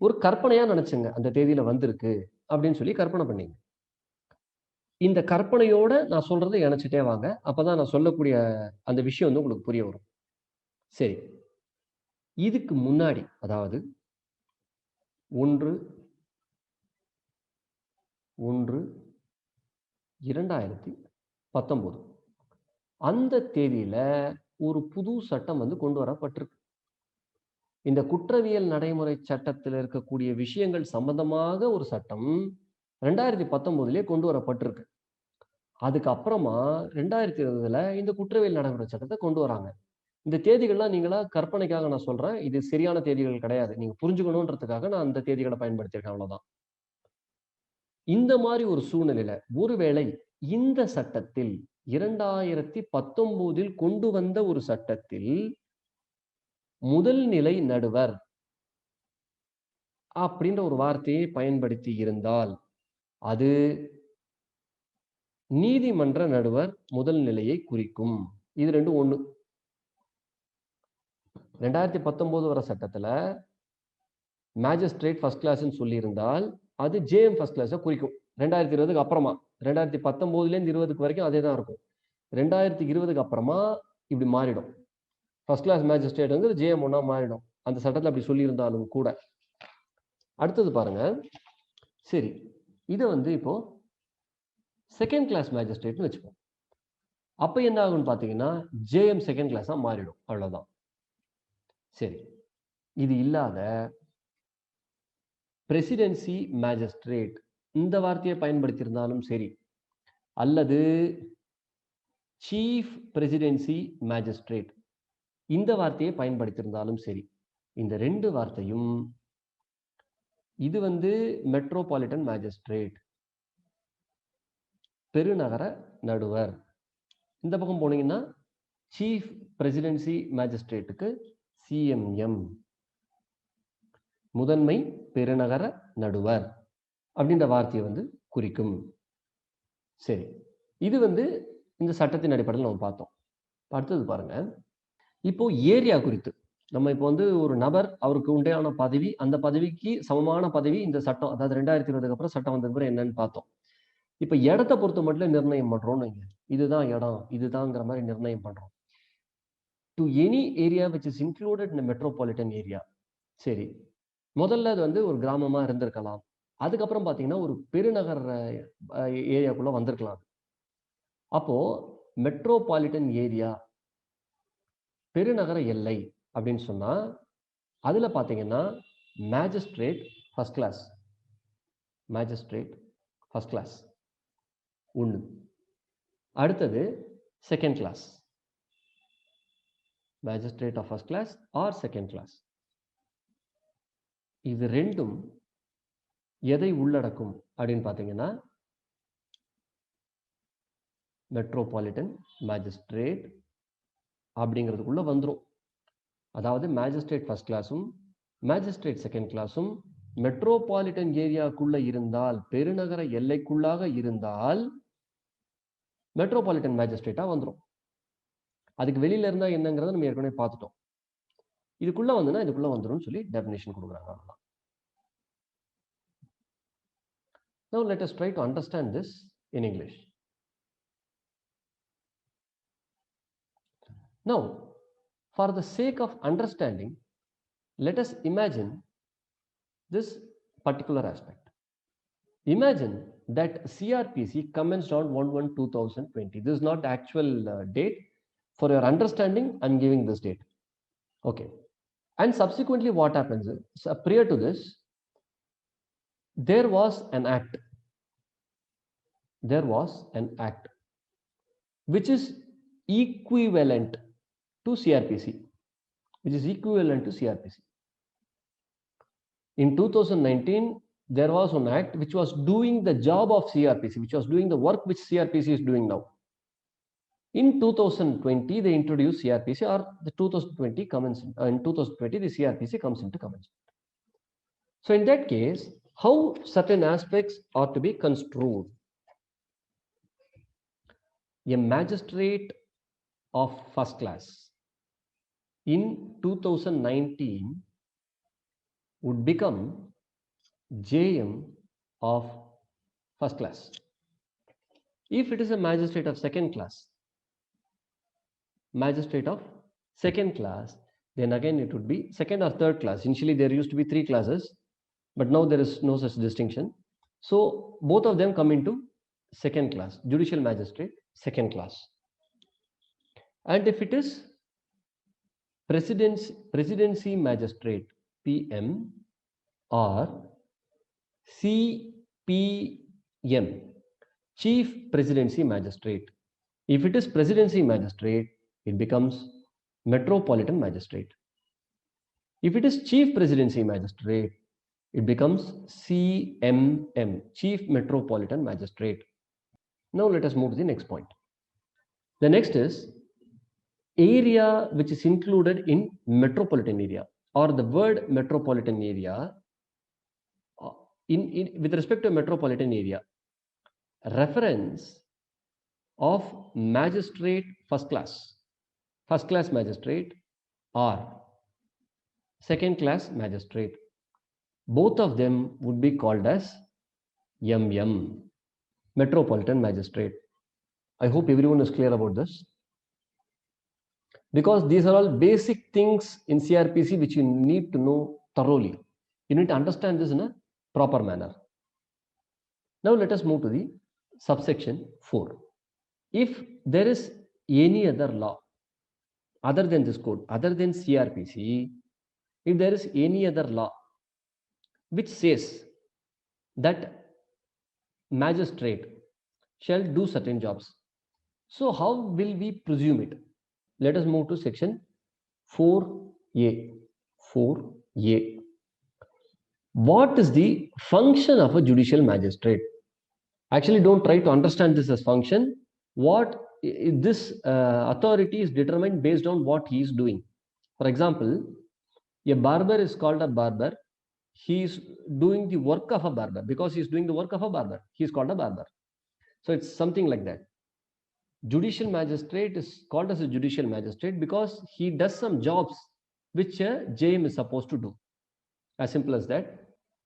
ஒரு கற்பனையா நினைச்சுங்க அந்த தேதியில வந்திருக்கு அப்படின்னு சொல்லி கற்பனை பண்ணீங்க. இந்த கற்பனையோட நான் சொல்றதை இணைச்சிட்டே வாங்க, அப்பதான் நான் சொல்லக்கூடிய அந்த விஷயம் உங்களுக்கு புரிய வரும். சரி, இதுக்கு முன்னாடி, அதாவது 1/1/2019 அந்த தேதியில ஒரு புது சட்டம் கொண்டு வரப்பட்டிருக்கு. இந்த குற்றவியல் நடைமுறை சட்டத்தில் இருக்கக்கூடிய விஷயங்கள் சம்பந்தமாக ஒரு சட்டம் 2019 கொண்டு வரப்பட்டிருக்கு. அதுக்கப்புறமா 2020 இந்த குற்றவியல் நடைமுறை சட்டத்தை கொண்டு வராங்க. இந்த தேதிகள்லாம் நீங்களா கற்பனைக்காக நான் சொல்றேன், இது சரியான தேதிகள் கிடையாது. நீங்க புரிஞ்சுக்கணுன்றதுக்காக நான் அந்த தேதிகளை பயன்படுத்தியிருக்கேன், அவ்வளவுதான். இந்த மாதிரி ஒரு சூழ்நிலையில ஒருவேளை இந்த சட்டத்தில் 2019 கொண்டு வந்த ஒரு சட்டத்தில் முதல் நிலை நடுவர் அப்படின்ற ஒரு வார்த்தையை பயன்படுத்தி இருந்தால் அது நீதிமன்ற நடுவர் முதல் நிலையை குறிக்கும். இது ரெண்டும் ஒண்ணு. 2019 வர சட்டத்துல மேஜிஸ்ட்ரேட் ஃபர்ஸ்ட் கிளாஸ்ன்னு சொல்லி இருந்தால் அது ஜேஎம் ஃபர்ஸ்ட் கிளாஸை குறிக்கும். 2020க்கு அப்புறமா 2019 20 வரைக்கும் அதே தான் இருக்கும். 2020க்கு அப்புறமா இப்படி மாறிடும். ஃபர்ஸ்ட் கிளாஸ் மேஜிஸ்ட்ரேட் ஜேஎம் ஒன்னா மாறிடும், அந்த சட்டத்தில் அப்படி சொல்லியிருந்தாலும் கூட. அடுத்தது பாருங்க, சரி, இதை இப்போ செகண்ட் கிளாஸ் மேஜிஸ்ட்ரேட்னு வச்சுப்போம். அப்ப என்ன ஆகும்னு பாத்தீங்கன்னா ஜேஎம் செகண்ட் கிளாஸா மாறிடும், அவ்வளவுதான். சரி, இது இல்லாத பிரசிடென்சி மேஜிஸ்ட்ரேட் இந்த வார்த்தையை பயன்படுத்தியிருந்தாலும் சரி, அல்லது சீஃப் பிரசிடென்சி மேஜிஸ்ட்ரேட் இந்த வார்த்தையை பயன்படுத்தியிருந்தாலும் சரி, இந்த ரெண்டு வார்த்தையும் இது மெட்ரோபாலிட்டன் மேஜிஸ்ட்ரேட், பெருநகர நடுவர். இந்த பக்கம் போனீங்கன்னா சீஃப் பிரசிடென்சி மேஜிஸ்ட்ரேட்டுக்கு சிஎம்எம், முதன்மை பெருநகர நடுவர் அப்படின்ற வார்த்தையை குறிக்கும். சரி, இது இந்த சட்டத்தின் அடிப்படையில் நம்ம பார்த்தோம். அடுத்தது பாருங்க, இப்போ ஏரியா குறித்து நம்ம இப்போ வந்து ஒரு நபர் அவருக்கு உண்டையான பதவி, அந்த பதவிக்கு சமமான பதவி இந்த சட்டம், அதாவது 2020க்கு அப்புறம் சட்டம் வந்ததுக்கு அப்புறம் என்னன்னு பார்த்தோம். இப்ப இடத்த பொறுத்த மட்டும் நிர்ணயம் பண்றோம்னு வைங்க. இதுதான் இடம், இதுதாங்கிற மாதிரி நிர்ணயம் பண்றோம். To any area which is included in a metropolitan area. சரி, முதல்ல அது வந்து ஒரு கிராமமா இருந்திருக்கலாம். அதுக்கப்புறம் பாத்தீங்கன்னா ஒரு பெருநகர ஏரியாக்குள்ள வந்திருக்கலாம். அப்போ மெட்ரோபாலிட்டன் ஏரியா, பெருநகர எல்லை அப்படின்னு சொன்னா அதுல பாத்தீங்கன்னா magistrate first class, magistrate first class ஒன்று. அடுத்தது second class, magistrate of first class or second class. இது ரெண்டும் எதை உள்ளடக்கும் அப்படின்னு பாத்தீங்கன்னா மெட்ரோபாலிட்டன் மேஜிஸ்ட்ரேட் அப்படிங்கிறதுக்குள்ள வந்துடும். அதாவது மேஜிஸ்ட்ரேட் ஃபர்ஸ்ட் கிளாஸும் மேஜிஸ்ட்ரேட் செகண்ட் கிளாஸும் மெட்ரோபாலிட்டன் ஏரியாக்குள்ள இருந்தால், பெருநகர எல்லைக்குள்ளாக இருந்தால் மெட்ரோபாலிட்டன் மேஜிஸ்ட்ரேட்டா வந்துடும். அதுக்கு வெளியில இருந்தா என்னங்கிறத நம்ம ஏற்கனவே பார்த்துட்டோம். இதுக்குள்ள வந்துன்னா இதுக்குள்ள வந்துடும் சொல்லி டெஃபினேஷன் கொடுக்குறாங்க. அவ்வளவுதான். Now let us try to understand this in English. Now, for the sake of understanding, let us imagine this particular aspect. Imagine that CRPC commenced on 1/1/2020. This is not the actual date. For your understanding, I'm giving this date. Okay. And subsequently what happens is, prior to this, there was an act. There was an act which is equivalent to CRPC. Which is equivalent to CRPC. In 2019, there was an act which was doing the job of CRPC, which was doing the work which CRPC is doing now. In 2020, they introduced CRPC, or the 2020 commencement. In 2020, the CRPC comes into commencement. So in that case, how certain aspects are to be construed? A magistrate of first class in 2019 would become JM of first class. If it is a magistrate of second class, then again it would be second or third class. Initially there used to be 3 classes, but now there is no such distinction. So both of them come into second class, judicial magistrate, second class. And if it is presidency magistrate, PM, or CPM, chief presidency magistrate. If it is presidency magistrate, it becomes metropolitan magistrate. If it is chief presidency magistrate, it becomes CMM, chief metropolitan magistrate. Now let us move to the next point. The next is area which is included in metropolitan area, or the word metropolitan area. With respect to metropolitan area, reference of magistrate first class magistrate, or second class magistrate, both of them would be called as MM, metropolitan magistrate. I hope everyone is clear about this, because these are all basic things in CRPC which you need to know thoroughly. You need to understand this in a proper manner. Now let us move to the subsection 4. If there is any other law other than this code, other than CRPC, if there is any other law which says that magistrate shall do certain jobs, so how will we presume it? Let us move to section 4A. 4A. What is the function of a judicial magistrate? Actually, don't try to understand this as function. What this authority is determined based on what he is doing. For example, a barber is called a barber. He is doing the work of a barber. Because he is doing the work of a barber, he is called a barber. So it's something like that. Judicial magistrate is called as a judicial magistrate because he does some jobs which a JM is supposed to do. As simple as that,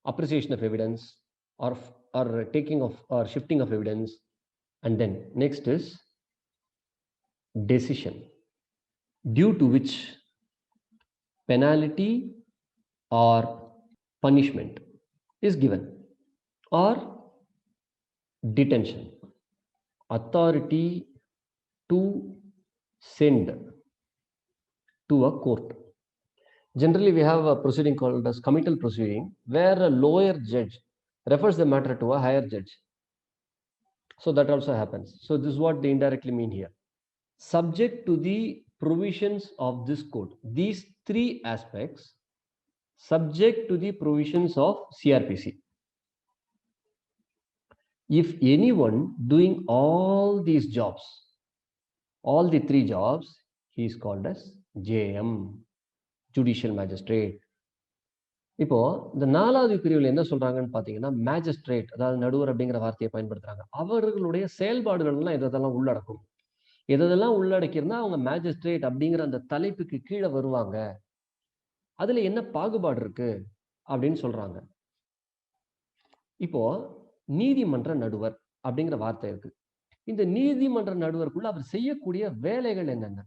appreciation of evidence or taking of or shifting of evidence. And then next is decision, due to which penalty or punishment is given, or detention, authority to send to a court. Generally, we have a proceeding called as committal proceeding, where a lower judge refers the matter to a higher judge. So that also happens. So this is what they indirectly mean here. Subject to the provisions of this code, these three aspects, subject to the provisions of CRPC. If anyone doing all these jobs, all the three jobs, he is called as JM, judicial magistrate. இப்போ இந்த 4வது பிரிவில் என்ன சொல்றாங்கன்னு பாத்தீங்கன்னா, magistrate, அதாவது நடுவர் அப்படிங்கிற வார்த்தையை பயன்படுத்துறாங்க. அவர்களுடைய செயல்பாடுகள் எல்லாம் எதெல்லாம் உள்ளடக்கும், எதெல்லாம் உள்ளடக்கியிருந்தா அவங்க மேஜிஸ்ட்ரேட் அப்படிங்கிற அந்த தலைப்புக்கு கீழே வருவாங்க, அதுல என்ன பாகுபாடு இருக்கு அப்படின்னு சொல்றாங்க. இப்போ நீதிமன்ற நடுவர் அப்படிங்கிற வார்த்தை இருக்கு. இந்த நீதிமன்ற நடுவருக்குள்ள அவர் செய்யக்கூடிய வேலைகள் என்னென்ன?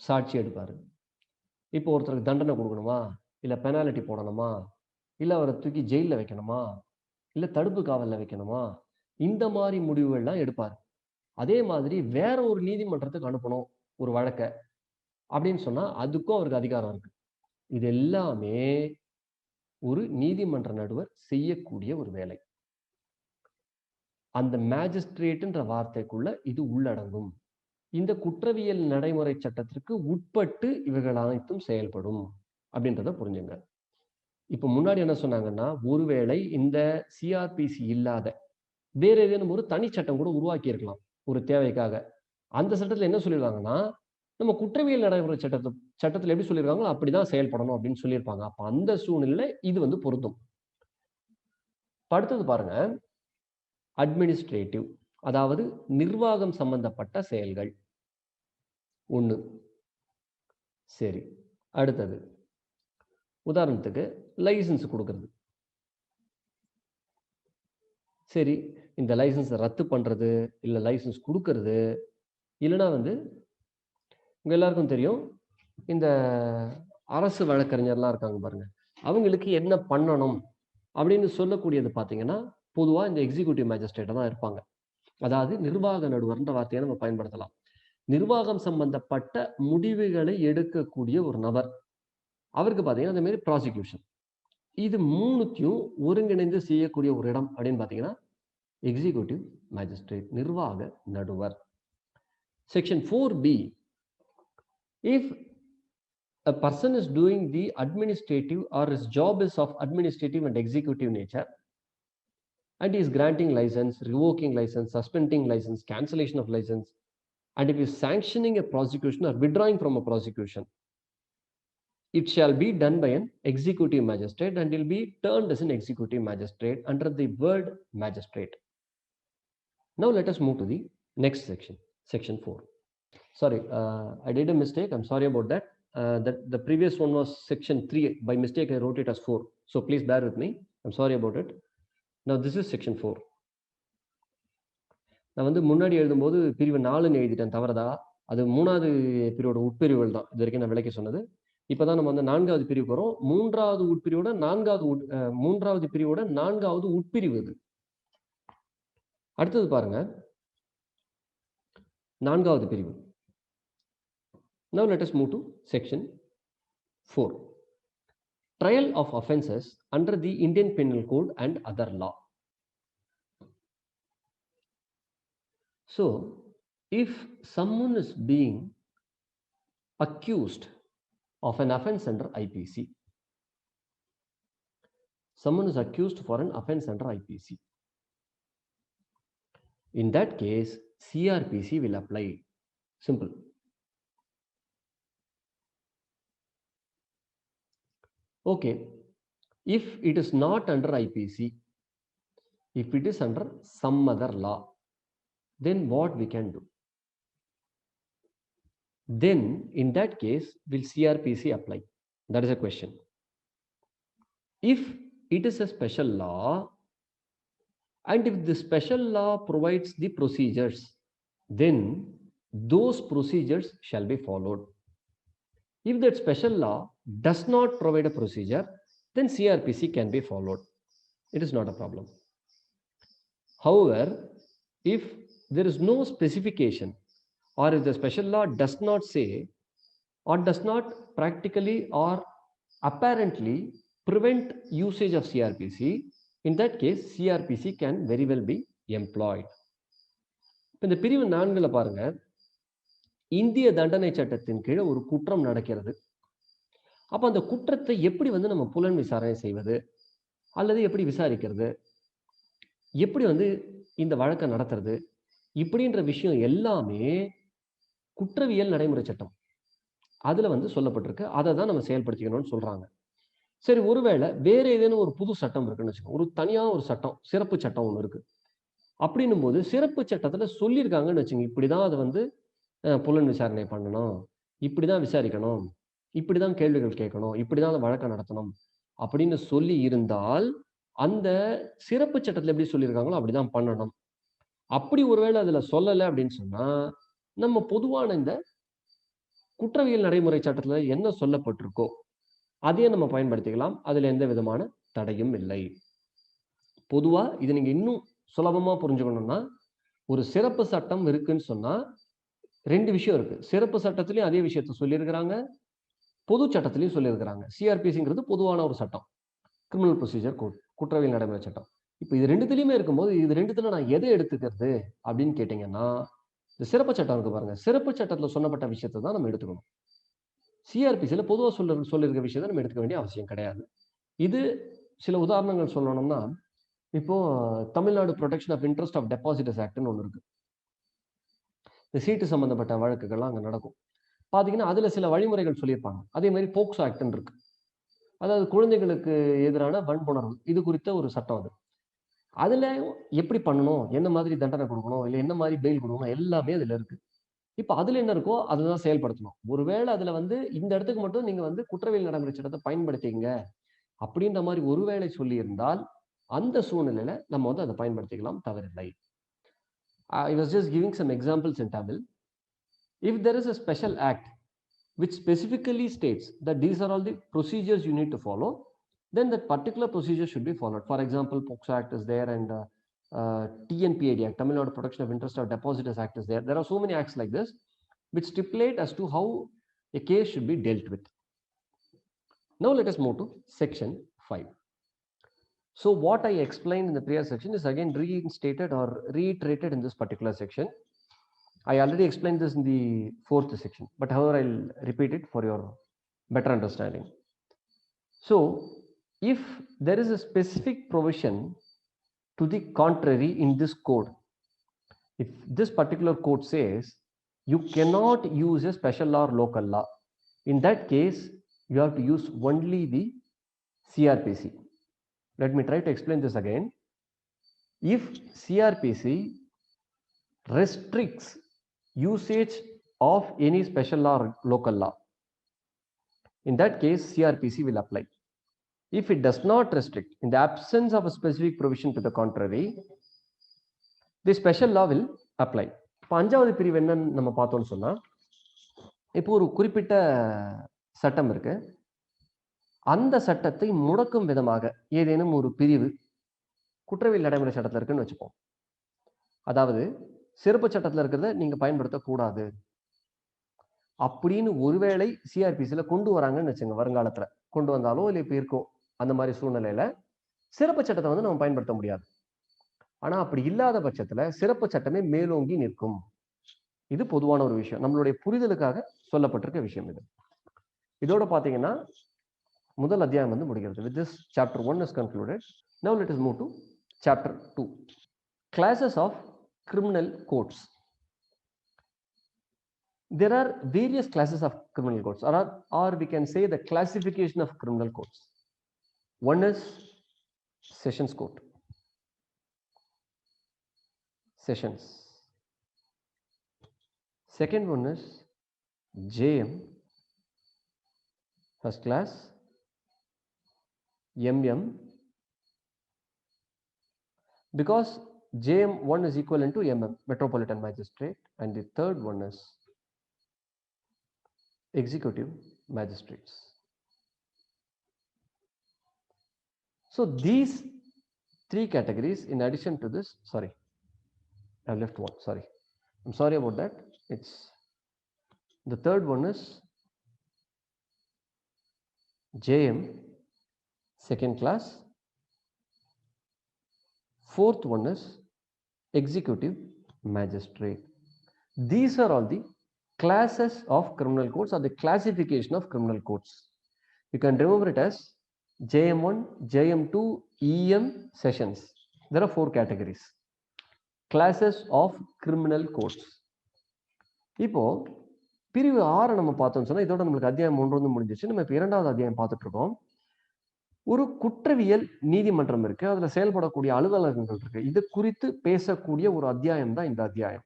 சாட்சி எடுப்பாரு. இப்போ ஒருத்தருக்கு தண்டனை கொடுக்கணுமா, இல்ல பெனால்டி போடணுமா, இல்ல அவரை தூக்கி ஜெயில வைக்கணுமா, இல்ல தடுப்பு காவல்ல வைக்கணுமா, இந்த மாதிரி முடிவுகள்லாம் எடுப்பாரு. அதே மாதிரி வேற ஒரு நீதிமன்றத்துக்கு அனுப்பணும் ஒரு வழக்க அப்படின்னு சொன்னா அதுக்கும் அவருக்கு அதிகாரம் இருக்கு. இது எல்லாமே ஒரு நீதிமன்ற நடுவர் செய்யக்கூடிய ஒரு வேலை. அந்த மேஜிஸ்ட்ரேட்ன்ற வார்த்தைக்குள்ள இது உள்ளடங்கும். இந்த குற்றவியல் நடைமுறை சட்டத்திற்கு உட்பட்டு இவர்கள் அனைத்தும் செயல்படும் அப்படின்றத புரிஞ்சுங்க. இப்ப முன்னாடி என்ன சொன்னாங்கன்னா, ஒருவேளை இந்த சிஆர்பிசி இல்லாத வேற ஏதேனும் ஒரு தனி சட்டம் கூட உருவாக்கி இருக்கலாம் ஒரு தேவைக்காக. அந்த சட்டத்துல என்ன சொல்லிருக்காங்கன்னா, நம்ம குற்றவியல் நடைமுறை சட்டத்துல எப்படி சொல்லியிருக்காங்களோ அப்படிதான் செயல்படணும் அப்படின்னு சொல்லியிருப்பாங்க. அப்ப அந்த சூழ்நிலை இது பொருந்தும். அடுத்தது பாருங்க, அட்மினிஸ்ட்ரேட்டிவ், அதாவது நிர்வாகம் சம்பந்தப்பட்ட செயல்கள். ஒண்ணு. சரி, அடுத்தது உதாரணத்துக்கு லைசன்ஸ் கொடுக்கறது. சரி, இந்த லைசன்ஸ் ரத்து பண்றது, இல்ல லைசன்ஸ் கொடுக்கறது, இல்லைன்னா உங்க எல்லாருக்கும் தெரியும், இந்த அரசு வழக்கறிஞர்லாம் இருக்காங்க பாருங்க, அவங்களுக்கு என்ன பண்ணணும் அப்படின்னு சொல்லக்கூடியது பாத்தீங்கன்னா, பொதுவா இந்த எக்ஸிக்யூட்டிவ் மேஜிஸ்ட்ரேட் தான் இருப்பாங்க. அதாவது நிர்வாக நடுவர்ன்ற வார்த்தையை நம்ம பயன்படுத்தலாம். நிர்வாகம் சம்பந்தப்பட்ட முடிவுகளை எடுக்கக்கூடிய ஒரு நபர், அவருக்கு பாத்தீங்கன்னா அந்த மாதிரி ப்ராசிக்யூஷன், இது மூணுத்தையும் ஒருங்கிணைந்து செய்யக்கூடிய ஒரு இடம் அப்படின்னு பாத்தீங்கன்னா எக்ஸிக்யூட்டிவ் மேஜிஸ்ட்ரேட், நிர்வாக நடுவர். Section 4B, if a person is doing the administrative or his job is of administrative and executive nature and he is granting license, revoking license, suspending license, cancellation of license, and if he is sanctioning a prosecution or withdrawing from a prosecution, it shall be done by an executive magistrate and will be termed as an executive magistrate under the word magistrate. Now let us move to the next section, section 4. Sorry, I did a mistake. I'm sorry about that. The previous one was section 3. By mistake, I wrote it as 4. So please bear with me. I'm sorry about it. Now this is section 4. நான் முன்னாடி எழுதும்போது பிரிவு 4ன்னு எழுதிட்டேன் தவறதா. அது 3வது பிரிவோட உட்பிரிவுகள் தான் இது வரைக்கும் நான் விளக்கி சொன்னது. இப்பதான் நம்ம 4வது பிரிவுக்கு வரோம். 3வது உட்பிரிவோட 3வது பிரிவோட 4வது உட்பிரிவு இது. அடுத்தது பாருங்க, 4வது பிரிவு. Now let us move to section 4. Trial of offences under the Indian Penal Code and other law. So, if someone is being accused of an offence under IPC, someone is accused for an offence under IPC, in that case, CRPC will apply. Simple. Okay, if it is not under IPC, if it is under some other law, then what we can do? then in that case, will CRPC apply? That is a question. If it is a special law, and if the special law provides the procedures, then those procedures shall be followed. If that special law does not provide a procedure, then CRPC can be followed. It is not a problem. However, if there is no specification, or if the special law does not say, or does not practically or apparently prevent usage of CRPC, in that case, CRPC can very well be employed. இந்த பிரிவு 4ல பாருங்க, இந்திய தண்டனை சட்டத்தின் கீழ் ஒரு குற்றம் நடக்கிறது. அப்ப அந்த குற்றத்தை எப்படி நம்ம புலன் விசாரணை செய்வது, அல்லது எப்படி விசாரிக்கிறது, எப்படி இந்த வழக்கை நடத்துறது, இப்படின்ற விஷயம் எல்லாமே குற்றவியல் நடைமுறை சட்டம் அதுல சொல்லப்பட்டிருக்கு. அதை தான் நம்ம செயல்படுத்திக்கணும்னு சொல்றாங்க. சரி, ஒருவேளை வேற ஏதேனும் ஒரு புது சட்டம் இருக்குன்னு வச்சுக்கோங்க, ஒரு தனியா ஒரு சட்டம், சிறப்பு சட்டம் ஒன்று இருக்கு. அப்படின்னும் போது சிறப்பு சட்டத்துல சொல்லியிருக்காங்கன்னு வச்சுங்க, இப்படிதான் அதை புலன் விசாரணை பண்ணணும், இப்படிதான் விசாரிக்கணும், இப்படிதான் கேள்விகள் கேட்கணும், இப்படிதான் அந்த வழக்கை நடத்தணும் அப்படின்னு சொல்லி இருந்தால், அந்த சிறப்பு சட்டத்துல எப்படி சொல்லியிருக்காங்களோ அப்படிதான் பண்ணணும். அப்படி ஒருவேளை அதுல சொல்லலை அப்படின்னு சொன்னா, நம்ம பொதுவான இந்த குற்றவியல் நடைமுறை சட்டத்துல என்ன சொல்லப்பட்டிருக்கோ அதையே நம்ம பயன்படுத்திக்கலாம். அதுல எந்த விதமான தடையும் இல்லை. பொதுவா இது நீங்க இன்னும் சுலபமா புரிஞ்சுக்கணும்னா, ஒரு சிறப்பு சட்டம் இருக்குன்னு சொன்னா 2 விஷயம் இருக்கு. சிறப்பு சட்டத்திலையும் அதே விஷயத்த சொல்லியிருக்கிறாங்க, பொது சட்டத்திலையும் சொல்லியிருக்கிறாங்க. சிஆர்பிசிங்கிறது பொதுவான ஒரு சட்டம், கிரிமினல் ப்ரொசீஜர் கோட், குற்றவியல் நடைமுறை சட்டம். இப்போ இது 2த்துலயுமே இருக்கும்போது இது 2த்துல நான் எதை எடுத்துக்கிறது அப்படின்னு கேட்டீங்கன்னா, இந்த சிறப்பு சட்டம் இருக்கு பாருங்க, சிறப்பு சட்டத்துல சொன்னப்பட்ட விஷயத்தை தான் நம்ம எடுத்துக்கணும். சிஆர்பிசியில் பொதுவாக சொல்லியிருக்க விஷயத்தை நம்ம எடுத்துக்க வேண்டிய அவசியம் கிடையாது. இது சில உதாரணங்கள் சொல்லணும்னா, இப்போ Tamil Nadu protection of interest of depositors ஆக்ட்னு ஒன்று இருக்கு. இந்த சீட்டு சம்பந்தப்பட்ட வழக்குகள்லாம் அங்கே நடக்கும். பார்த்தீங்கன்னா அதில் சில வழிமுறைகள் சொல்லியிருப்பாங்க. அதே மாதிரி போக்சோ ஆக்ட்னு இருக்கு, அதாவது குழந்தைகளுக்கு எதிரான வன்புணர்வு, இது குறித்த ஒரு சட்டம். அதுல எப்படி பண்ணணும், என்ன மாதிரி தண்டனை கொடுக்கணும், இல்லை என்ன மாதிரி பெயில் கொடுக்கணும், எல்லாமே அதுல இருக்கு. இப்போ அதுல என்ன இருக்கோ அதுதான் செயல்படுத்தணும். ஒருவேளை அதுல இந்த இடத்துக்கு மட்டும் நீங்க குற்றவியல் நடைமுறை சட்டத்தை பயன்படுத்திங்க அப்படின்ற மாதிரி ஒருவேளை சொல்லி இருந்தால், அந்த சூழ்நிலையில நம்ம அதை பயன்படுத்திக்கலாம், தவறில்லை. I was just giving some examples in Tamil. If there is a special act which specifically states that these are all the procedures you need to follow, then that particular procedure should be followed. For example, POCSO Act is there, and TNPAD Act, Tamil Nadu Protection of Interest of Depositors Act is there. There are so many acts like this which stipulate as to how a case should be dealt with. Now let us move to section 5. So what I explained in the previous section is again reinstated or reiterated in this particular section. I already explained this in the 4th section, but however I'll repeat it for your better understanding. So if there is a specific provision to the contrary in this code, if this particular code says you cannot use a special law or local law, in that case you have to use only the CRPC. Let me try to explain this again. If CRPC restricts usage of any special law or local law, in that case CRPC will apply. If it does not restrict, in the absence of a specific provision to the contrary, the special law will apply. இப்போ 5வது பிரிவு என்னன்னு நம்ம பார்த்தோம்னு சொன்னா, இப்போ ஒரு குறிப்பிட்ட சட்டம் இருக்கு, அந்த சட்டத்தை முடக்கும் விதமாக ஏதேனும் ஒரு பிரிவு குற்றவியல் நடைமுறை சட்டத்தில் இருக்குன்னு வச்சுப்போம். அதாவது சிறப்பு சட்டத்தில் இருக்கிறத நீங்க பயன்படுத்தக்கூடாது அப்படின்னு ஒருவேளை சிஆர்பிசியில் கொண்டு வராங்கன்னு வச்சுங்க, வருங்காலத்துல கொண்டு வந்தாலோ இல்லை இப்போ இருக்கோ, அந்த மாதிரி சூழ்நிலையில சிறப்பு சட்டத்தை நம்ம பயன்படுத்த முடியாது. ஆனா அப்படி இல்லாத பட்சத்துல சிறப்பு சட்டமே மேலோங்கி நிற்கும். இது பொதுவான ஒரு விஷயம், நம்மளுடைய புரிதலுக்காக சொல்லப்பட்டிருக்க விஷயம் இது. இதோட பாத்தீங்கன்னா முதல் அத்தியாயம் முடிகிறது. With this chapter 1 is concluded. Now let us move to chapter 2. Classes of criminal codes. There are various classes of criminal codes, or we can say the classification of criminal codes. One is Sessions Court. Sessions. Second one is JM first class, MM, because JM1 is equivalent to MM, Metropolitan Magistrate, and the third one is Executive Magistrates. So these three categories, in addition to this, sorry, I left one, sorry. I'm sorry about that. It's the third one is JM, second class. Fourth one is Executive Magistrate. These are all the classes of criminal courts or the classification of criminal courts. You can remember it as JM1, JM2, EM sessions. There are four categories. Classes of criminal courts. இப்போ பிரிவு 6 நம்ம பார்த்தோம்னு சொன்னா இதோட நமக்கு அத்தியாயம் 1 வந்து முடிஞ்சிச்சு. நம்ம இப்போ இரண்டாவது அத்தியாயம் பார்த்துட்டு இருக்கோம். ஒரு குற்றவியல் நீதிமன்றம் இருக்கு, அதுல செயல்படக்கூடிய அலுவலகங்கள் இருக்கு. இது குறித்து பேசக்கூடிய ஒரு அத்தியாயம் தான் இந்த அத்தியாயம்.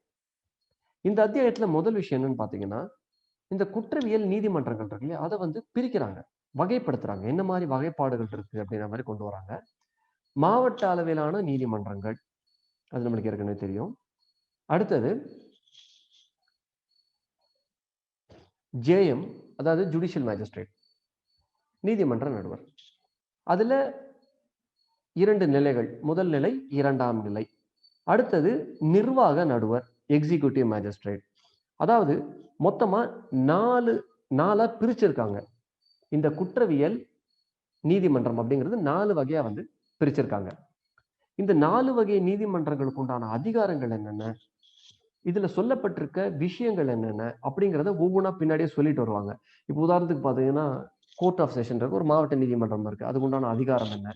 இந்த அத்தியாயத்துல முதல் விஷயம் என்னன்னு பாத்தீங்கன்னா, இந்த குற்றவியல் நீதிமன்றங்கள் இருக்கு இல்லையா, அதை வந்து பிரிக்கிறாங்க, வகைப்படுத்துறாங்க. என்ன மாதிரி வகைப்பாடுகள் இருக்கு அப்படின்ற மாதிரி கொண்டு வராங்க. மாவட்ட அளவிலான நீதிமன்றங்கள், அது நம்மளுக்கு ஏற்கனவே தெரியும். அடுத்தது JM, அதாவது ஜுடிஷியல் மேஜிஸ்ட்ரேட், நீதிமன்ற நடுவர். அதுல இரண்டு நிலைகள், முதல் நிலை, இரண்டாம் நிலை. அடுத்தது நிர்வாக நடுவர், எக்ஸிக்யூட்டிவ் மேஜிஸ்ட்ரேட். அதாவது மொத்தமா நாலா பிரிச்சிருக்காங்க. இந்த குற்றவியல் நீதிமன்றம் அப்படிங்கிறது 4 வகையா வந்து பிரிச்சிருக்காங்க. இந்த 4 வகை நீதிமன்றங்களுக்கு உண்டான அதிகாரங்கள் என்னென்ன, இதுல சொல்லப்பட்டிருக்க விஷயங்கள் என்னென்ன அப்படிங்கிறத ஒவ்வொன்றா பின்னாடியே சொல்லிட்டு வருவாங்க. இப்போ உதாரணத்துக்கு பாத்தீங்கன்னா, கோர்ட் ஆஃப் செஷன் இருக்கு, ஒரு மாவட்ட நீதிமன்றம் இருக்கு, அதுக்கு உண்டான அதிகாரம் என்ன,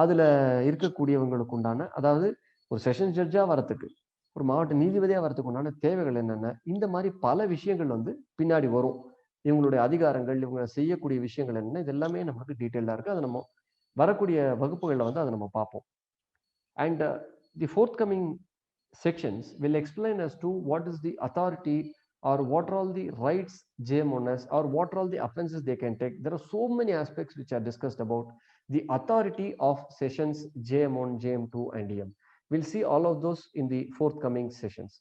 அதுல இருக்கக்கூடியவங்களுக்கு உண்டான, அதாவது ஒரு செஷன் ஜட்ஜா வரத்துக்கு, ஒரு மாவட்ட நீதிபதியா வரதுக்கு உண்டான தேவைகள் என்னென்ன, இந்த மாதிரி பல விஷயங்கள் வந்து பின்னாடி வரும். இவங்களுடைய அதிகாரங்கள், இவங்க செய்யக்கூடிய விஷயங்கள் என்ன, இது எல்லாமே நமக்கு டீட்டெயிலா இருக்கு. அதை நம்ம வரக்கூடிய வகுப்புகளில் வந்து அதை நம்ம பார்ப்போம். And the forthcoming sections will explain as to what is the authority or what are all the rights JM1 has, or what are all the offenses they can take. There are so many aspects which are discussed about the authority of sessions JM1, JM2 and EM. We'll see all of those in the forthcoming sessions.